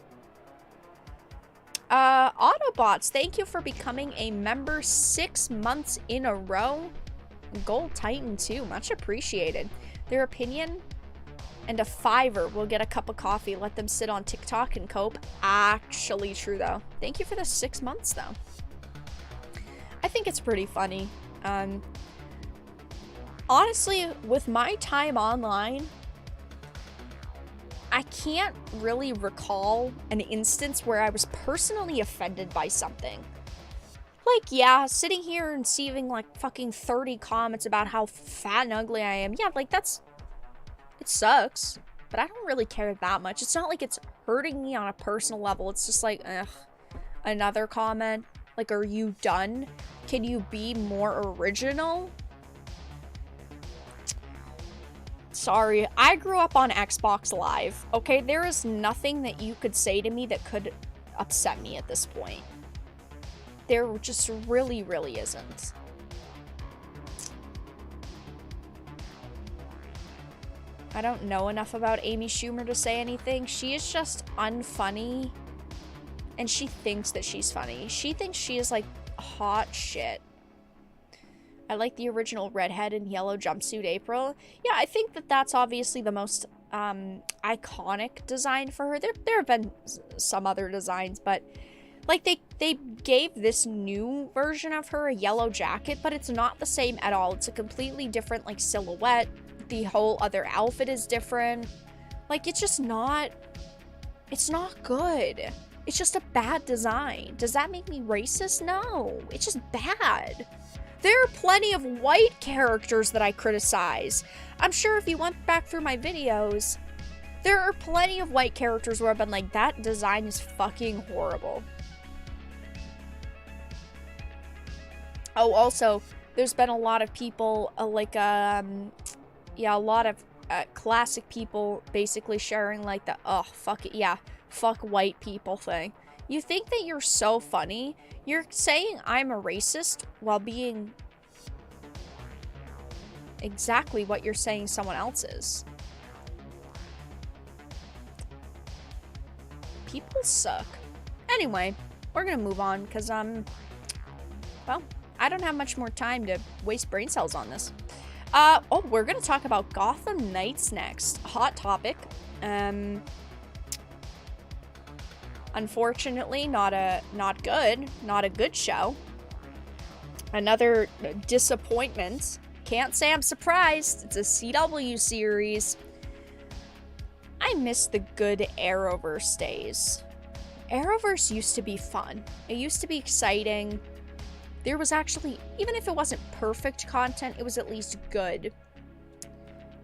Autobots, thank you for becoming a member 6 months in a row. Gold Titan too, much appreciated. Their opinion and a $5 will get a cup of coffee. Let them sit on TikTok and cope. Actually true though. Thank you for the 6 months though. I think it's pretty funny. Honestly, with my time online, I can't really recall an instance where I was personally offended by something. Like, yeah, sitting here and receiving like fucking 30 comments about how fat and ugly I am. Yeah, like it sucks, but I don't really care that much. It's not like it's hurting me on a personal level. It's just like, ugh, another comment. Like, are you done? Can you be more original? Sorry, I grew up on Xbox Live, okay? There is nothing that you could say to me that could upset me at this point. There just really, really isn't. I don't know enough about Amy Schumer to say anything. She is just unfunny, and she thinks that she's funny. She thinks she is, like, hot shit. I like the original redhead and yellow jumpsuit April. Yeah, I think that that's obviously the most iconic design for her. There have been some other designs, but like they gave this new version of her a yellow jacket, but it's not the same at all. It's a completely different like silhouette. The whole other outfit is different. Like it's just not, it's not good. It's just a bad design. Does that make me racist? No, it's just bad. There are plenty of white characters that I criticize. I'm sure if you went back through my videos, there are plenty of white characters where I've been like, that design is fucking horrible. Oh, also, there's been a lot of people, yeah, a lot of classic people basically sharing like the, oh, fuck it, yeah, fuck white people thing. You think that you're so funny? You're saying I'm a racist while being exactly what you're saying someone else is. People suck. Anyway, we're gonna move on because, well, I don't have much more time to waste brain cells on this. Oh, we're gonna talk about Gotham Knights next. Hot topic. Unfortunately, not a good show. Another disappointment. Can't say I'm surprised. It's a CW series. I miss the good Arrowverse days. Arrowverse used to be fun. It used to be exciting. There was actually, even if it wasn't perfect content, it was at least good.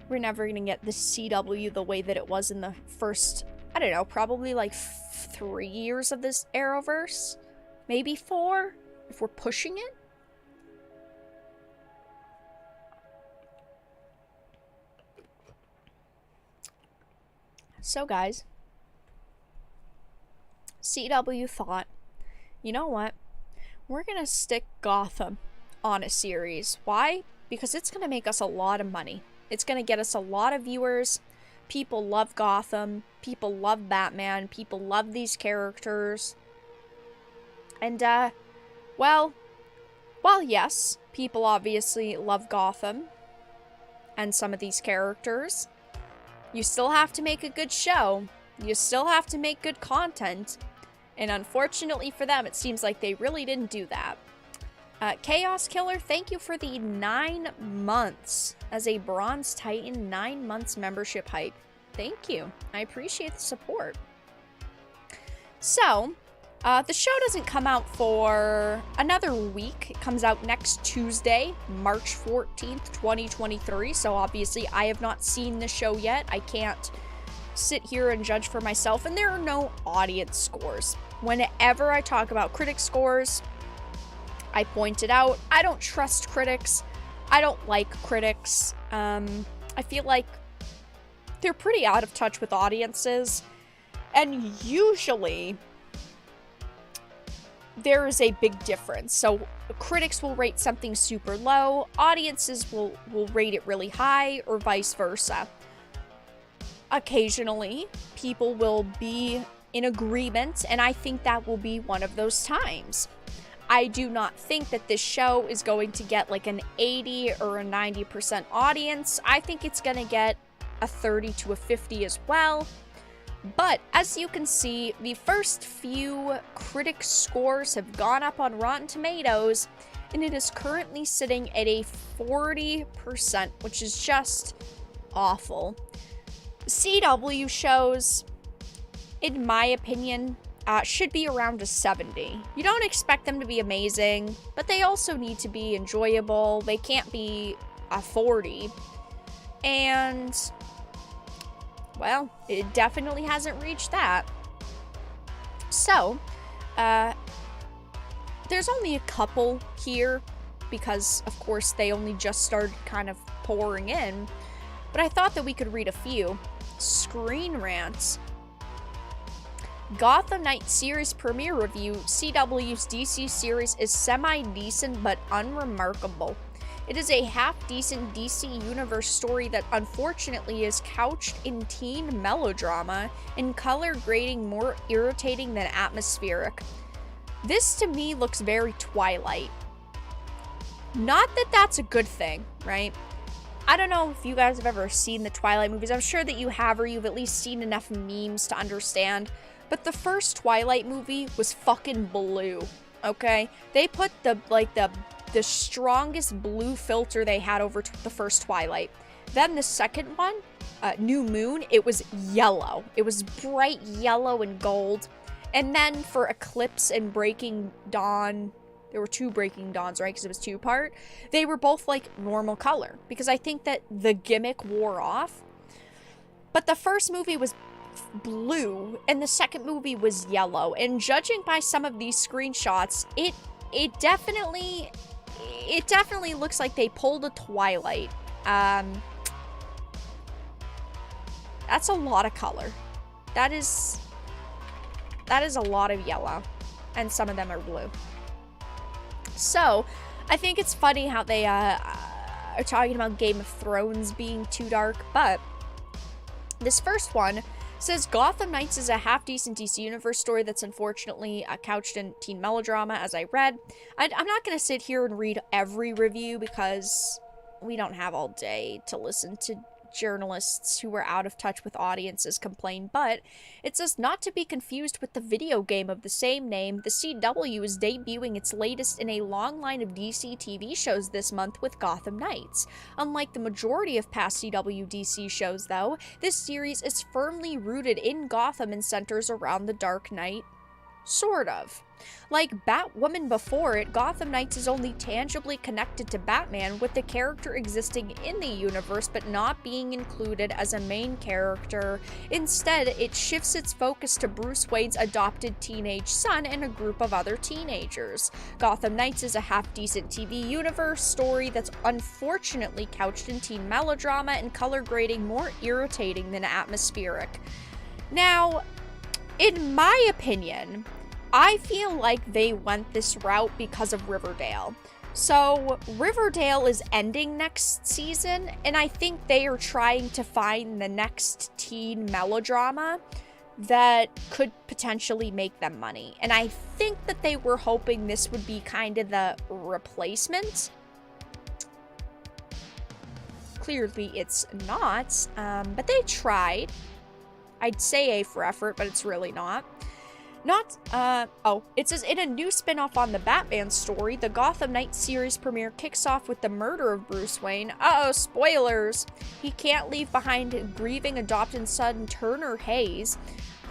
We're never gonna get the CW the way that it was in the first, I don't know, probably like 3 years of this Arrowverse. Maybe 4, if we're pushing it. So guys, CW thought, you know what? We're gonna stick Gotham on a series. Why? Because it's gonna make us a lot of money. It's gonna get us a lot of viewers. People love Gotham. People love Batman. People love these characters. And, well, yes, people obviously love Gotham and some of these characters, you still have to make a good show. You still have to make good content. And unfortunately for them, it seems like they really didn't do that. Chaos Killer, thank you for the 9 months as a Bronze Titan, 9 months membership hype. Thank you. I appreciate the support. So, the show doesn't come out for another week. It comes out next Tuesday, March 14th, 2023. So obviously I have not seen the show yet. I can't sit here and judge for myself. And there are no audience scores. Whenever I talk about critic scores, I point it out. I don't trust critics. I don't like critics. I feel like they're pretty out of touch with audiences. And usually there is a big difference. So critics will rate something super low, audiences will rate it really high, or vice versa. Occasionally, people will be in agreement, and I think that will be one of those times. I do not think that this show is going to get like an 80 or a 90% audience. I think it's going to get a 30 to a 50 as well. But, as you can see, the first few critic scores have gone up on Rotten Tomatoes, and it is currently sitting at a 40%, which is just awful. CW shows, in my opinion, should be around a 70. You don't expect them to be amazing, but they also need to be enjoyable. They can't be a 40. And well, it definitely hasn't reached that. So, there's only a couple here because, of course, they only just started kind of pouring in. But I thought that we could read a few. Screen Rants. Gotham Knights series premiere review. CW's DC series is semi-decent but unremarkable. It is a half-decent DC Universe story that unfortunately is couched in teen melodrama and color grading more irritating than atmospheric. This to me looks very Twilight. Not that that's a good thing, right? I don't know if you guys have ever seen the Twilight movies. I'm sure that you have, or you've at least seen enough memes to understand. But the first Twilight movie was fucking blue, okay? They put the strongest blue filter they had over the first Twilight. Then the second one, New Moon, it was yellow. It was bright yellow and gold. And then for Eclipse and Breaking Dawn, there were 2 Breaking Dawns, right? Because it was 2-part. They were both like normal color because I think that the gimmick wore off. But the first movie was blue and the second movie was yellow. And judging by some of these screenshots, it definitely looks like they pulled a Twilight. That's a lot of color. That is a lot of yellow, and some of them are blue. So, I think it's funny how they are talking about Game of Thrones being too dark, but this first one says Gotham Knights is a half-decent DC Universe story that's unfortunately couched in teen melodrama, as I read. I'm not going to sit here and read every review because we don't have all day to listen to journalists who are out of touch with audiences complain, but it says not to be confused with the video game of the same name. The CW is debuting its latest in a long line of DC TV shows this month with Gotham Knights. Unlike the majority of past CW DC shows, though, this series is firmly rooted in Gotham and centers around the Dark Knight Sort of. Like Batwoman before it, Gotham Knights is only tangibly connected to Batman, with the character existing in the universe but not being included as a main character. Instead, it shifts its focus to Bruce Wayne's adopted teenage son and a group of other teenagers. Gotham Knights is a half-decent TV universe story that's unfortunately couched in teen melodrama and color grading more irritating than atmospheric. Now, in my opinion, I feel like they went this route because of Riverdale. So, Riverdale is ending next season, and I think they are trying to find the next teen melodrama that could potentially make them money. And I think that they were hoping this would be kind of the replacement. Clearly it's not, but they tried. I'd say A for effort, but it's really not. It says, in a new spin-off on the Batman story, the Gotham Knights series premiere kicks off with the murder of Bruce Wayne. Uh-oh, spoilers! He can't leave behind a grieving adopted son, Turner Hayes,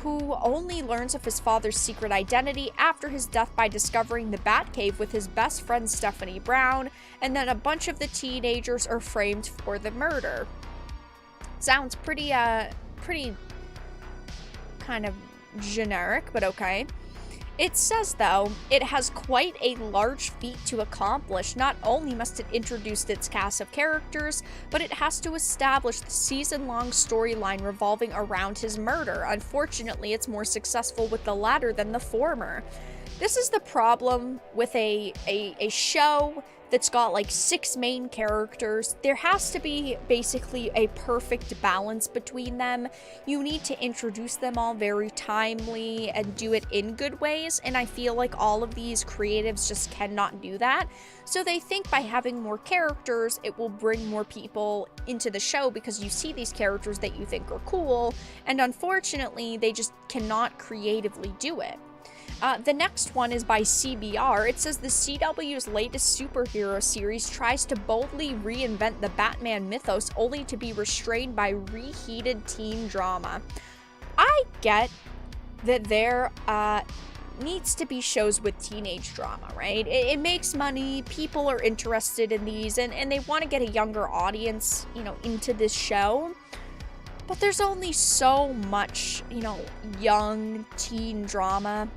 who only learns of his father's secret identity after his death by discovering the Batcave with his best friend Stephanie Brown, and then a bunch of the teenagers are framed for the murder. Sounds pretty kind of generic, but okay. It says, though, it has quite a large feat to accomplish. Not only must it introduce its cast of characters, but it has to establish the season-long storyline revolving around his murder. Unfortunately, it's more successful with the latter than the former. This is the problem with a show that's got like 6 main characters. There has to be basically a perfect balance between them. You need to introduce them all very timely and do it in good ways, and I feel like all of these creatives just cannot do that. So they think by having more characters, it will bring more people into the show because you see these characters that you think are cool, and unfortunately, they just cannot creatively do it. The next one is by CBR. It says the CW's latest superhero series tries to boldly reinvent the Batman mythos only to be restrained by reheated teen drama. I get that there needs to be shows with teenage drama, right? It makes money, people are interested in these, and they want to get a younger audience, into this show. But there's only so much, young teen drama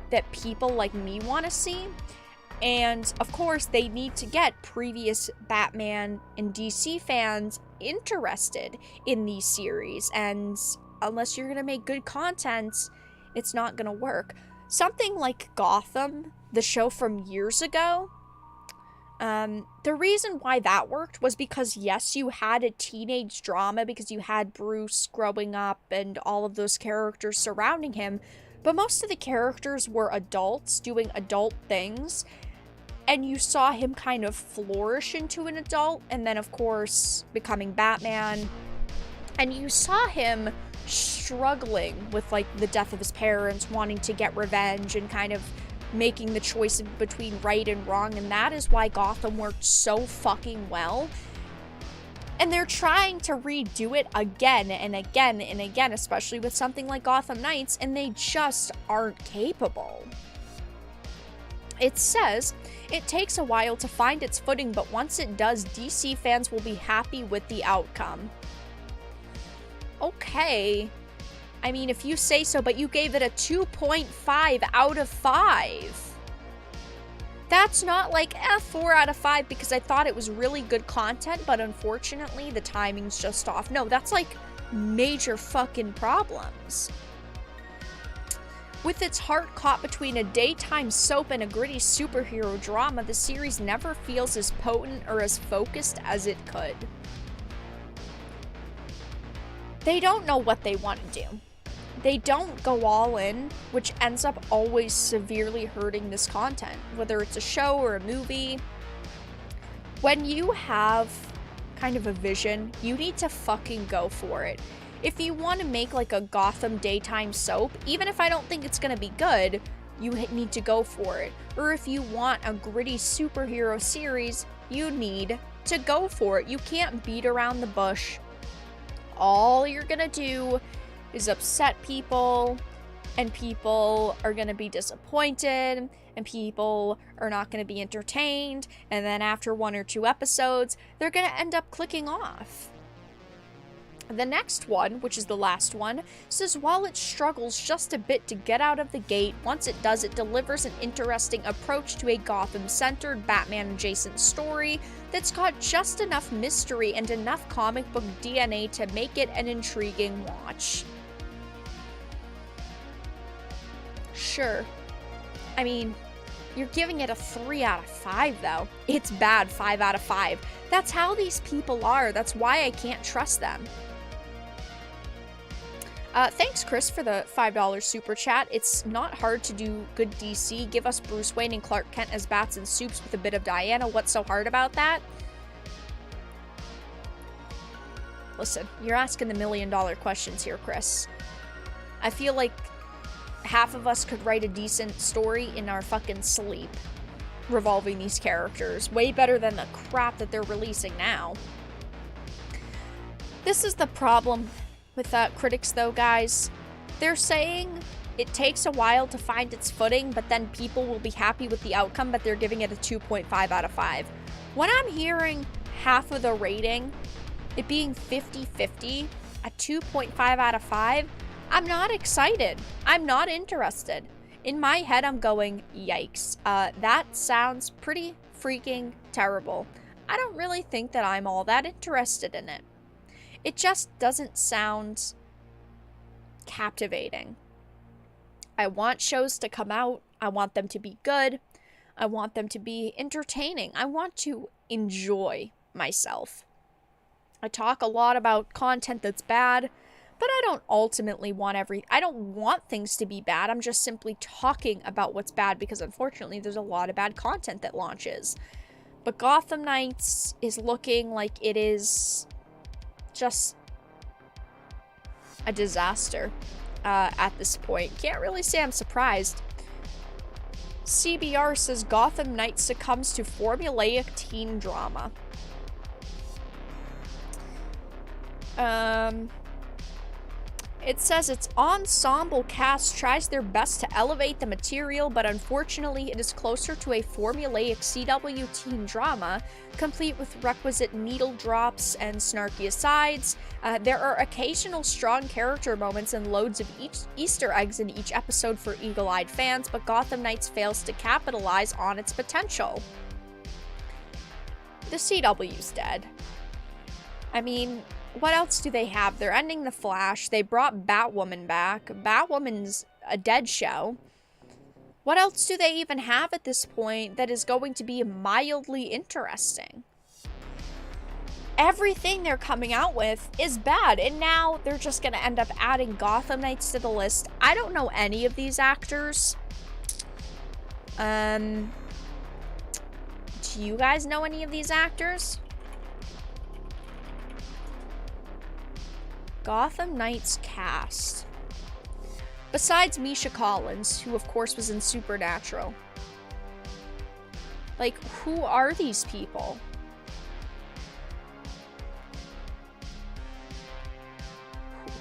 that people like me want to see, and of course they need to get previous Batman and DC fans interested in these series, and unless you're gonna make good content, it's not gonna work. Something like Gotham, the show from years ago, the reason why that worked was because, yes, you had a teenage drama because you had Bruce growing up and all of those characters surrounding him, but most of the characters were adults doing adult things, and you saw him kind of flourish into an adult, and then, of course, becoming Batman, and you saw him struggling with, like, the death of his parents, wanting to get revenge, and kind of making the choice between right and wrong, and that is why Gotham worked so fucking well. And they're trying to redo it again and again and again, especially with something like Gotham Knights, and they just aren't capable. It says, it takes a while to find its footing, but once it does, DC fans will be happy with the outcome. Okay. I mean, if you say so, but you gave it a 2.5 out of 5. That's not like 4 out of 5 because I thought it was really good content, but unfortunately the timing's just off. No, that's like major fucking problems. With its heart caught between a daytime soap and a gritty superhero drama, the series never feels as potent or as focused as it could. They don't know what they want to do. They don't go all in, which ends up always severely hurting this content, whether it's a show or a movie. When you have kind of a vision, you need to fucking go for it. If you want to make like a Gotham daytime soap, even if I don't think it's gonna be good, you need to go for it. Or if you want a gritty superhero series, you need to go for it. You can't beat around the bush. All you're gonna do is upset people, and people are going to be disappointed, and people are not going to be entertained, and then after 1 or 2 episodes, they're going to end up clicking off. The next one, which is the last one, says while it struggles just a bit to get out of the gate, once it does, it delivers an interesting approach to a Gotham-centered, Batman-adjacent story that's got just enough mystery and enough comic book DNA to make it an intriguing watch. Sure. I mean, you're giving it a 3 out of 5, though. It's bad 5 out of 5. That's how these people are. That's why I can't trust them. Thanks, Chris, for the $5 super chat. It's not hard to do good DC. Give us Bruce Wayne and Clark Kent as bats and soups with a bit of Diana. What's so hard about that? Listen, you're asking the $1 million questions here, Chris. I feel like half of us could write a decent story in our fucking sleep revolving these characters. Way better than the crap that they're releasing now. This is the problem with critics, though, guys. They're saying it takes a while to find its footing, but then people will be happy with the outcome, but they're giving it a 2.5 out of 5. When I'm hearing half of the rating, it being 50-50, a 2.5 out of 5, I'm not excited. I'm not interested. In my head, I'm going, yikes. That sounds pretty freaking terrible. I don't really think that I'm all that interested in it. It just doesn't sound captivating. I want shows to come out. I want them to be good. I want them to be entertaining. I want to enjoy myself. I talk a lot about content that's bad, but I don't ultimately want I don't want things to be bad. I'm just simply talking about what's bad because unfortunately there's a lot of bad content that launches. But Gotham Knights is looking like it is just a disaster at this point. Can't really say I'm surprised. CBR says Gotham Knights succumbs to formulaic teen drama. It says its ensemble cast tries their best to elevate the material, but unfortunately it is closer to a formulaic CW teen drama, complete with requisite needle drops and snarky asides. There are occasional strong character moments and loads of Easter eggs in each episode for eagle-eyed fans, but Gotham Knights fails to capitalize on its potential. The CW's dead. I mean, what else do they have? They're ending The Flash. They brought Batwoman back. Batwoman's a dead show. What else do they even have at this point that is going to be mildly interesting? Everything they're coming out with is bad, and now they're just going to end up adding Gotham Knights to the list. I don't know any of these actors. Do you guys know any of these actors? Gotham Knights cast. Besides Misha Collins, who of course was in Supernatural. Like, who are these people?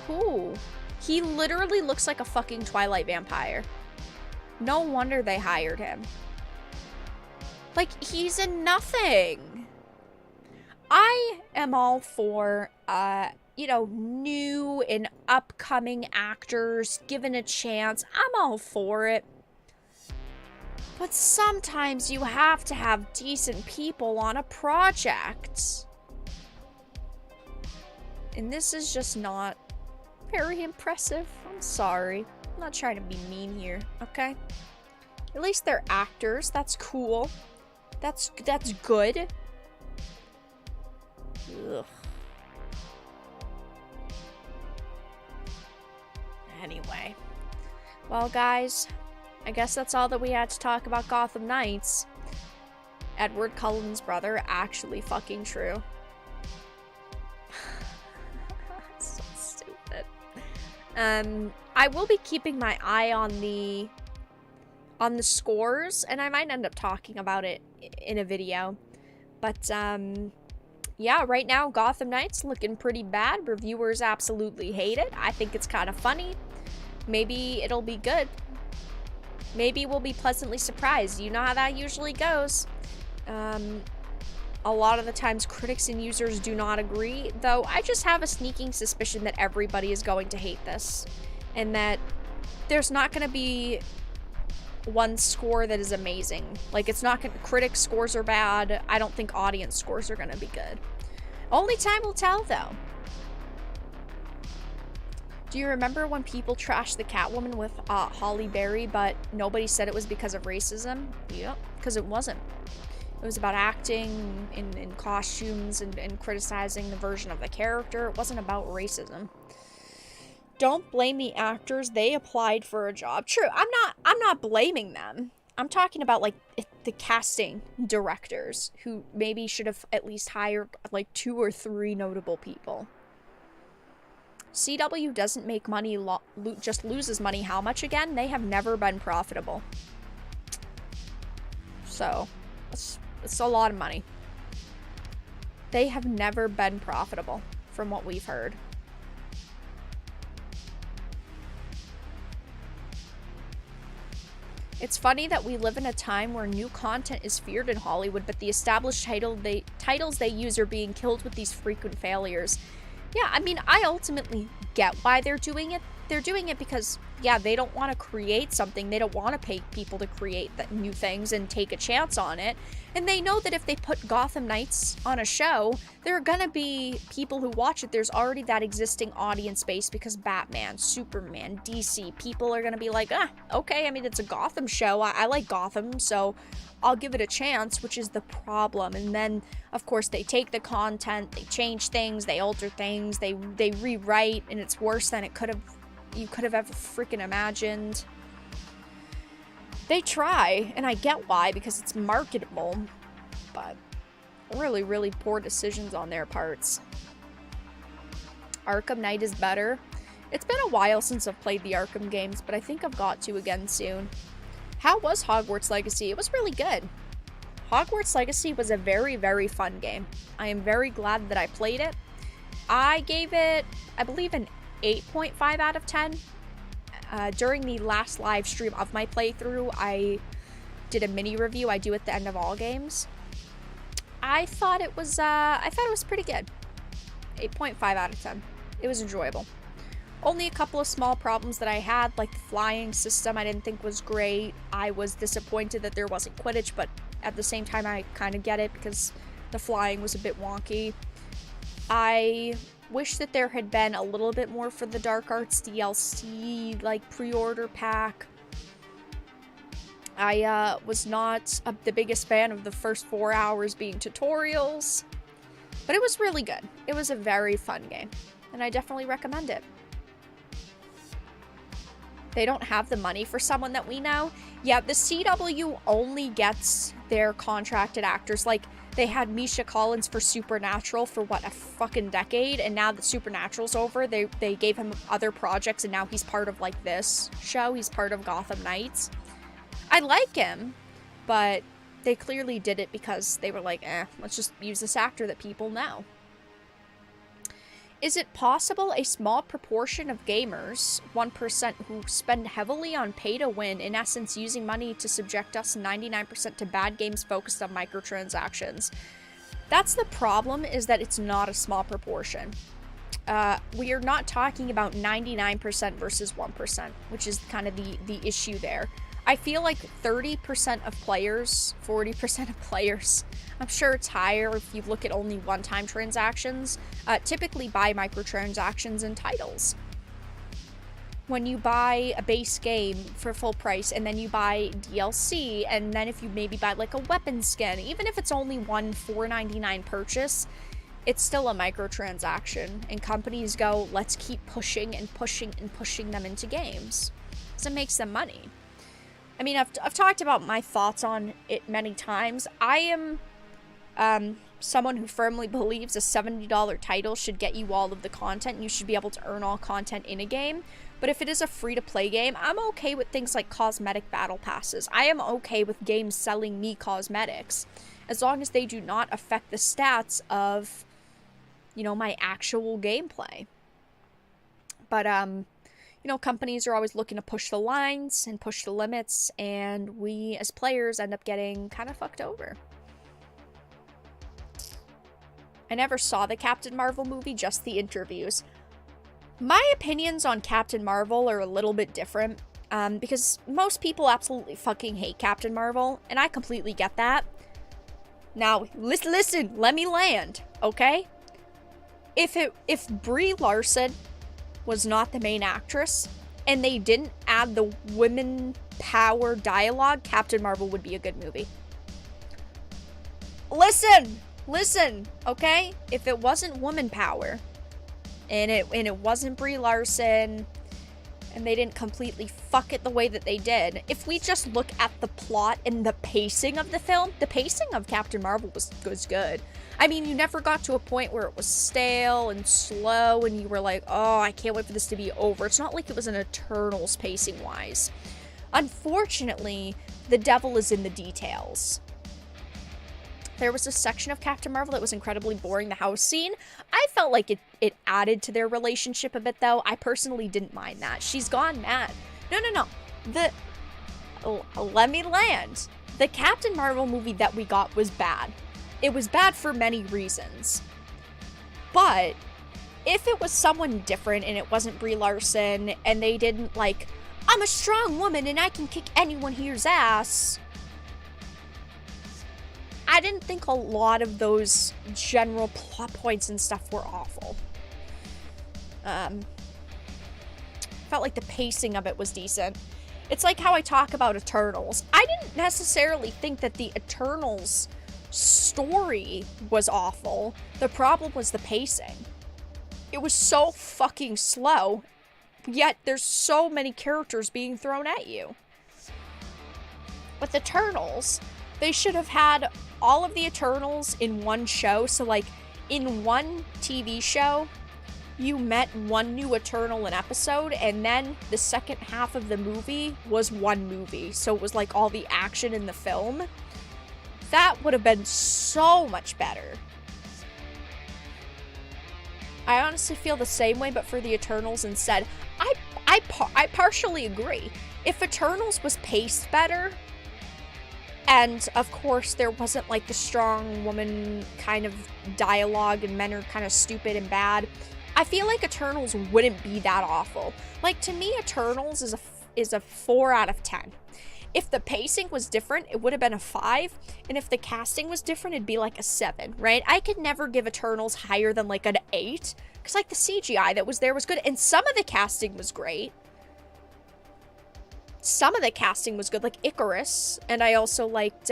Who? He literally looks like a fucking Twilight vampire. No wonder they hired him. Like, he's in nothing. I am all for, you know, new and upcoming actors given a chance. I'm all for it. But sometimes you have to have decent people on a project. And this is just not very impressive. I'm sorry. I'm not trying to be mean here, okay? At least they're actors. That's cool. That's good. Ugh. Anyway. Well, guys, I guess that's all that we had to talk about Gotham Knights. Edward Cullen's brother, actually fucking true. So stupid. I will be keeping my eye on the scores, and I might end up talking about it in a video. But, yeah, right now, Gotham Knights looking pretty bad. Reviewers absolutely hate it. I think it's kind of funny. Maybe it'll be good. Maybe we'll be pleasantly surprised. You know how that usually goes. A lot of the times critics and users do not agree, though I just have a sneaking suspicion that everybody is going to hate this, and that there's not going to be one score that is amazing. Like, it's not gonna, critic scores are bad. I don't think audience scores are going to be good. Only time will tell, though. Do you remember when people trashed the Catwoman with Halle Berry, but nobody said it was because of racism? Yep, because it wasn't. It was about acting in costumes and criticizing the version of the character. It wasn't about racism. Don't blame the actors. They applied for a job. True, I'm not blaming them. I'm talking about, like, the casting directors who maybe should have at least hired, like, 2 or 3 notable people. CW doesn't make money, just loses money. How much again? They have never been profitable. So, it's a lot of money. They have never been profitable, from what we've heard. It's funny that we live in a time where new content is feared in Hollywood, but the established titles they use are being killed with these frequent failures. Yeah, I mean, I ultimately get why they're doing it. They're doing it because, yeah, they don't want to create something. They don't want to pay people to create new things and take a chance on it. And they know that if they put Gotham Knights on a show, there are gonna be people who watch it. There's already that existing audience base because Batman, Superman, DC, people are gonna be like, okay, I mean, it's a Gotham show. I like Gotham, so I'll give it a chance, which is the problem. And then, of course, they take the content, they change things, they alter things, they rewrite, and it's worse than you could have ever freaking imagined. They try, and I get why, because it's marketable, but really, really poor decisions on their parts. Arkham Knight is better. It's been a while since I've played the Arkham games, but I think I've got to again soon. How was Hogwarts Legacy? It was really good. Hogwarts Legacy was a very, very fun game. I am very glad that I played it. I gave it, I believe, an 8.5 out of 10. During the last live stream of my playthrough, I did a mini review I do at the end of all games. I thought it was pretty good. 8.5 out of 10. It was enjoyable. Only a couple of small problems that I had, like the flying system I didn't think was great. I was disappointed that there wasn't Quidditch, but at the same time I kind of get it because the flying was a bit wonky. I wish that there had been a little bit more for the Dark Arts DLC, like, pre-order pack. I was not the biggest fan of the first 4 hours being tutorials, but it was really good. It was a very fun game, and I definitely recommend it. They don't have the money for someone that we know. Yeah, the CW only gets their contracted actors. Like, they had Misha Collins for Supernatural for, what, a fucking decade? And now that Supernatural's over, they gave him other projects, and now he's part of, like, this show. He's part of Gotham Knights. I like him, but they clearly did it because they were like, let's just use this actor that people know. Is it possible a small proportion of gamers, 1%, who spend heavily on pay-to-win, in essence using money to subject us 99% to bad games focused on microtransactions? That's the problem, is that it's not a small proportion. We are not talking about 99% versus 1%, which is kind of the issue there. I feel like 30% of players, 40% of players, I'm sure it's higher if you look at only one-time transactions, typically buy microtransactions in titles. When you buy a base game for full price, and then you buy DLC, and then if you maybe buy like a weapon skin, even if it's only one $4.99 purchase, it's still a microtransaction, and companies go, let's keep pushing and pushing and pushing them into games, because it makes them money. I mean, I've talked about my thoughts on it many times. I am someone who firmly believes a $70 title should get you all of the content, and you should be able to earn all content in a game. But if it is a free-to-play game, I'm okay with things like cosmetic battle passes. I am okay with games selling me cosmetics, as long as they do not affect the stats of, you know, my actual gameplay. But, you know, companies are always looking to push the lines and push the limits, and we as players end up getting kind of fucked over. I never saw the Captain Marvel movie, just the interviews. My opinions on Captain Marvel are a little bit different, because most people absolutely fucking hate Captain Marvel, and I completely get that. Now, listen, let me land, okay? If Brie Larson was not the main actress, and they didn't add the women power dialogue, Captain Marvel would be a good movie. Listen, okay? If it wasn't woman power, and it wasn't Brie Larson, and they didn't completely fuck it the way that they did, if we just look at the plot and the pacing of the film, the pacing of Captain Marvel was good. I mean, you never got to a point where it was stale and slow and you were like, oh, I can't wait for this to be over. It's not like it was an Eternals pacing-wise. Unfortunately, the devil is in the details. There was a section of Captain Marvel that was incredibly boring, the house scene. I felt like it added to their relationship a bit, though. I personally didn't mind that. She's gone mad. No. Let me land. The Captain Marvel movie that we got was bad. It was bad for many reasons. But if it was someone different and it wasn't Brie Larson and they didn't like, I'm a strong woman and I can kick anyone here's ass, I didn't think a lot of those general plot points and stuff were awful. Felt like the pacing of it was decent. It's like how I talk about Eternals. I didn't necessarily think that the Eternals story was awful. The problem was the pacing. It was so fucking slow, yet there's so many characters being thrown at you. With Eternals, they should have had all of the Eternals in one show. So like in one TV show, you met one new Eternal an episode, and then the second half of the movie was one movie. So it was like all the action in the film. That would have been so much better. I honestly feel the same way, but for the Eternals instead. I partially agree. If Eternals was paced better, and of course there wasn't like the strong woman kind of dialogue and men are kind of stupid and bad, I feel like Eternals wouldn't be that awful. Like, to me, Eternals is a 4 out of 10. If the pacing was different, it would have been a 5, and if the casting was different, it'd be like a 7, right? I could never give Eternals higher than like an 8, because like the CGI that was there was good, and some of the casting was great. Some of the casting was good, like Icarus, and I also liked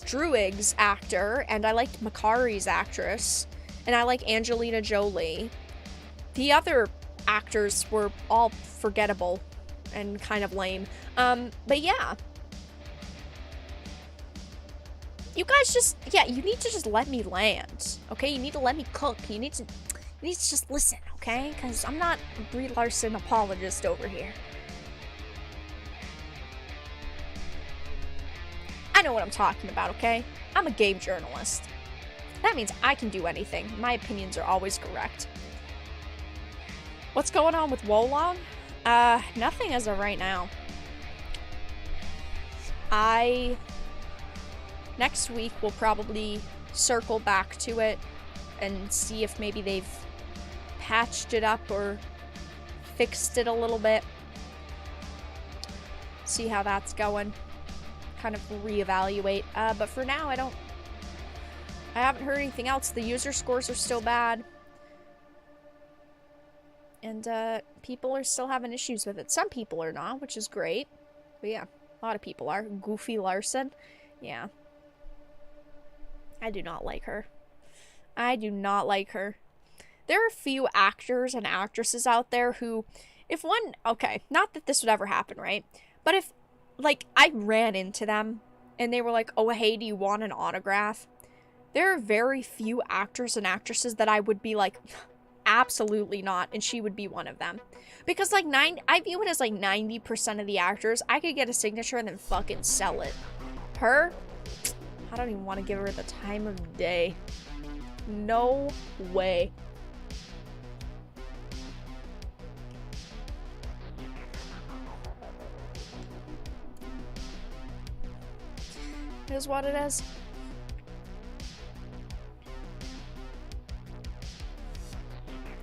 Druig's actor, and I liked Makari's actress, and I like Angelina Jolie. The other actors were all forgettable and kind of lame. But yeah. You guys just, you need to just let me land, okay? You need to let me cook. You need to just listen, okay? Because I'm not a Brie Larson apologist over here. I know what I'm talking about, okay? I'm a game journalist. That means I can do anything. My opinions are always correct. What's going on with Wolong? Nothing as of right now. Next week we'll probably circle back to it and see if maybe they've patched it up or fixed it a little bit. See how that's going. Kind of reevaluate. But for now, I haven't heard anything else. The user scores are still bad. And, people are still having issues with it. Some people are not, which is great. But yeah, a lot of people are. Goofy Larson. Yeah. I do not like her. I do not like her. There are a few actors and actresses out there who, okay, not that this would ever happen, right? But if, like, I ran into them and they were like, oh, hey, do you want an autograph? There are very few actors and actresses that I would be like, absolutely not, and she would be one of them. Because, like, I view it as, like, 90% of the actors, I could get a signature and then fucking sell it. Her, I don't even want to give her the time of day. No way. is what it is.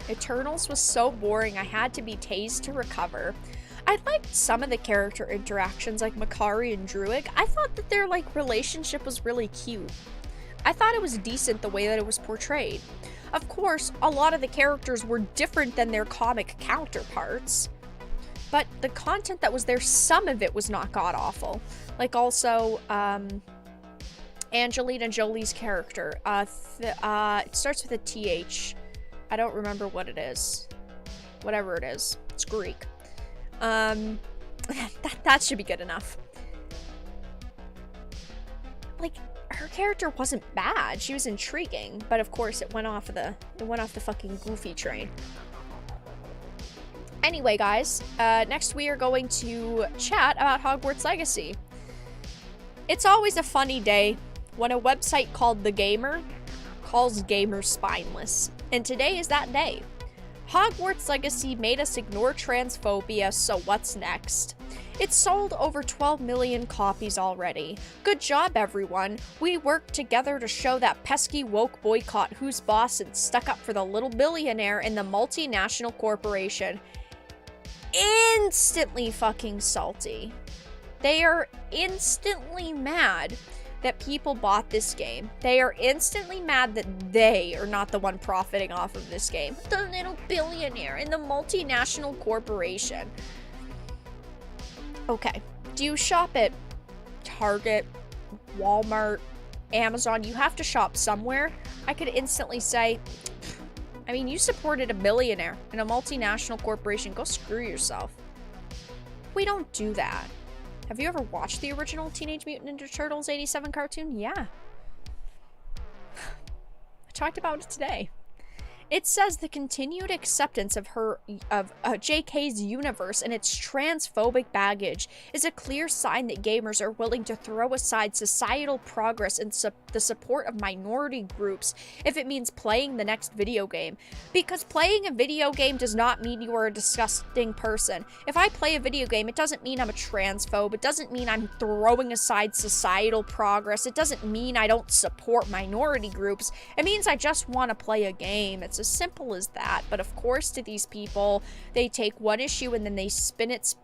Eternals was so boring, I had to be tased to recover. I liked some of the character interactions, like Makari and Druid. I thought that their, like, relationship was really cute. I thought it was decent the way that it was portrayed. Of course, a lot of the characters were different than their comic counterparts. But the content that was there, some of it was not god-awful. Like, also, Angelina Jolie's character. It starts with a TH. I don't remember what it is. Whatever it is. It's Greek. That should be good enough. Like, her character wasn't bad. She was intriguing, but of course it went off the fucking goofy train. Anyway, guys, next we are going to chat about Hogwarts Legacy. It's always a funny day when a website called The Gamer calls gamers spineless, and today is that day. Hogwarts Legacy made us ignore transphobia, so what's next? It's sold over 12 million copies already. Good job, everyone. We worked together to show that pesky woke boycott whose boss had stuck up for the little billionaire in the multinational corporation. Instantly fucking salty. They are instantly mad that people bought this game. They are instantly mad that they are not the one profiting off of this game. The little billionaire in the multinational corporation. Okay, do you shop at Target, Walmart, Amazon? You have to shop somewhere. I could instantly say, I mean, you supported a billionaire in a multinational corporation. Go screw yourself. We don't do that. Have you ever watched the original Teenage Mutant Ninja Turtles '87 cartoon? Yeah. I talked about it today. It says the continued acceptance of JK's universe and its transphobic baggage is a clear sign that gamers are willing to throw aside societal progress and the support of minority groups if it means playing the next video game. Because playing a video game does not mean you are a disgusting person. If I play a video game, it doesn't mean I'm a transphobe. It doesn't mean I'm throwing aside societal progress. It doesn't mean I don't support minority groups. It means I just want to play a game. It's as simple as that. But of course, to these people, they take one issue and then they spin it,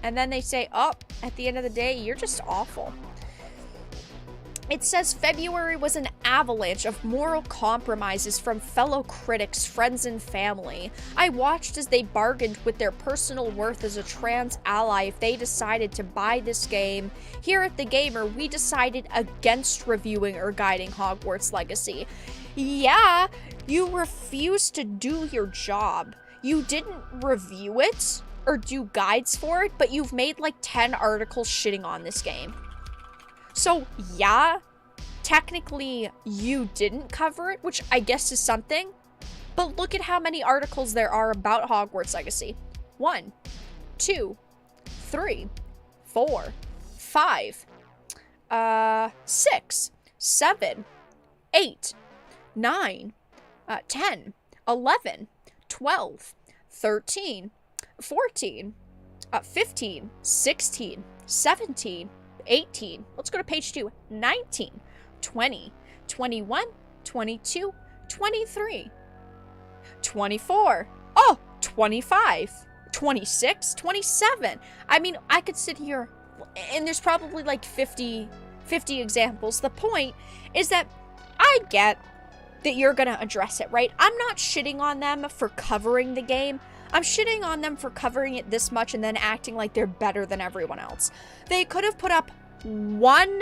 and then they say, oh, at the end of the day, you're just awful. It says February was an avalanche of moral compromises from fellow critics, friends, and family. I watched as they bargained with their personal worth as a trans ally if they decided to buy this game. Here at The Gamer, we decided against reviewing or guiding Hogwarts Legacy. Yeah, you refused to do your job. You didn't review it or do guides for it, but you've made like 10 articles shitting on this game. So, yeah, technically you didn't cover it, which I guess is something, but look at how many articles there are about Hogwarts Legacy. 1, 2, 3, 4, 5, 6, 7, 8, 9, 10, 11, 12, 13, 14, 15, 16, 17, 18, let's go to page 2, 19, 20, 21, 22, 23, 24, oh, 25, 26, 27. I mean, I could sit here, and there's probably like 50 examples. The point is that I get that you're gonna address it, right? I'm not shitting on them for covering the game. I'm shitting on them for covering it this much and then acting like they're better than everyone else. They could have put up one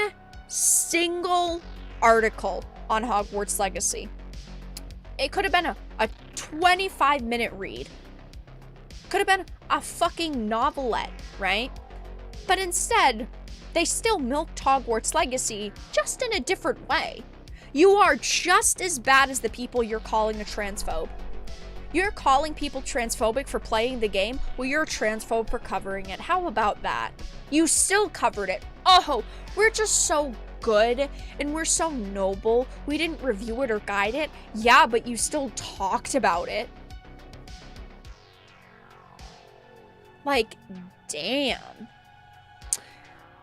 single article on Hogwarts Legacy. It could have been a 25-minute read. Could have been a fucking novelette, right? But instead, they still milked Hogwarts Legacy just in a different way. You are just as bad as the people you're calling a transphobe. You're calling people transphobic for playing the game? Well, you're a transphobe for covering it. How about that? You still covered it. Oh, we're just so good and we're so noble. We didn't review it or guide it. Yeah, but you still talked about it. Like, damn.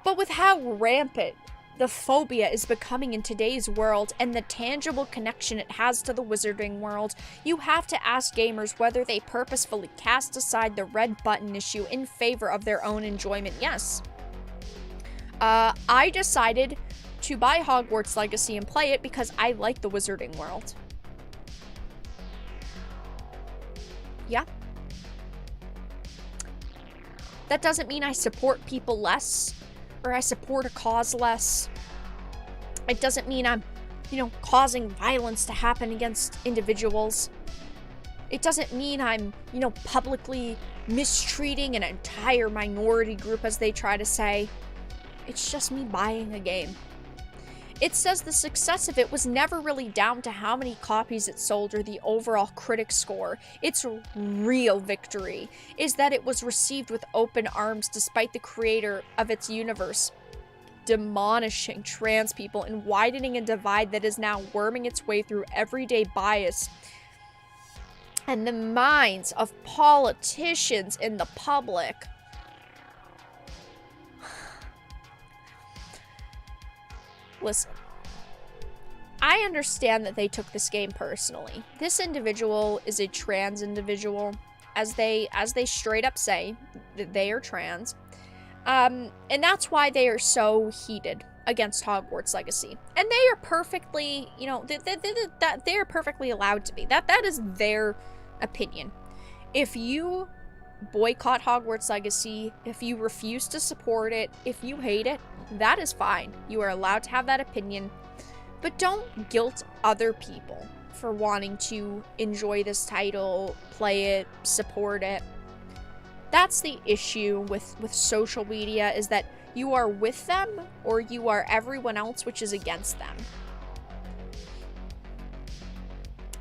But with how rampant the phobia is becoming in today's world and the tangible connection it has to the wizarding world, you have to ask gamers whether they purposefully cast aside the red button issue in favor of their own enjoyment. Yes. I decided to buy Hogwarts Legacy and play it because I like the wizarding world. Yeah. That doesn't mean I support people less, or I support a cause less. It doesn't mean I'm, causing violence to happen against individuals. It doesn't mean I'm, publicly mistreating an entire minority group, as they try to say. It's just me buying a game. It says the success of it was never really down to how many copies it sold or the overall critic score. Its real victory is that it was received with open arms despite the creator of its universe demolishing trans people and widening a divide that is now worming its way through everyday bias and the minds of politicians and the public. Listen, I understand that they took this game personally. This individual is a trans individual, as they straight up say that they are trans, and that's why they are so heated against Hogwarts Legacy. And they are perfectly, they are perfectly allowed to be. That is their opinion. If you boycott Hogwarts Legacy, if you refuse to support it, if you hate it, that is fine. You are allowed to have that opinion, but don't guilt other people for wanting to enjoy this title, play it, support it. That's the issue with social media, is that you are with them or you are everyone else, which is against them.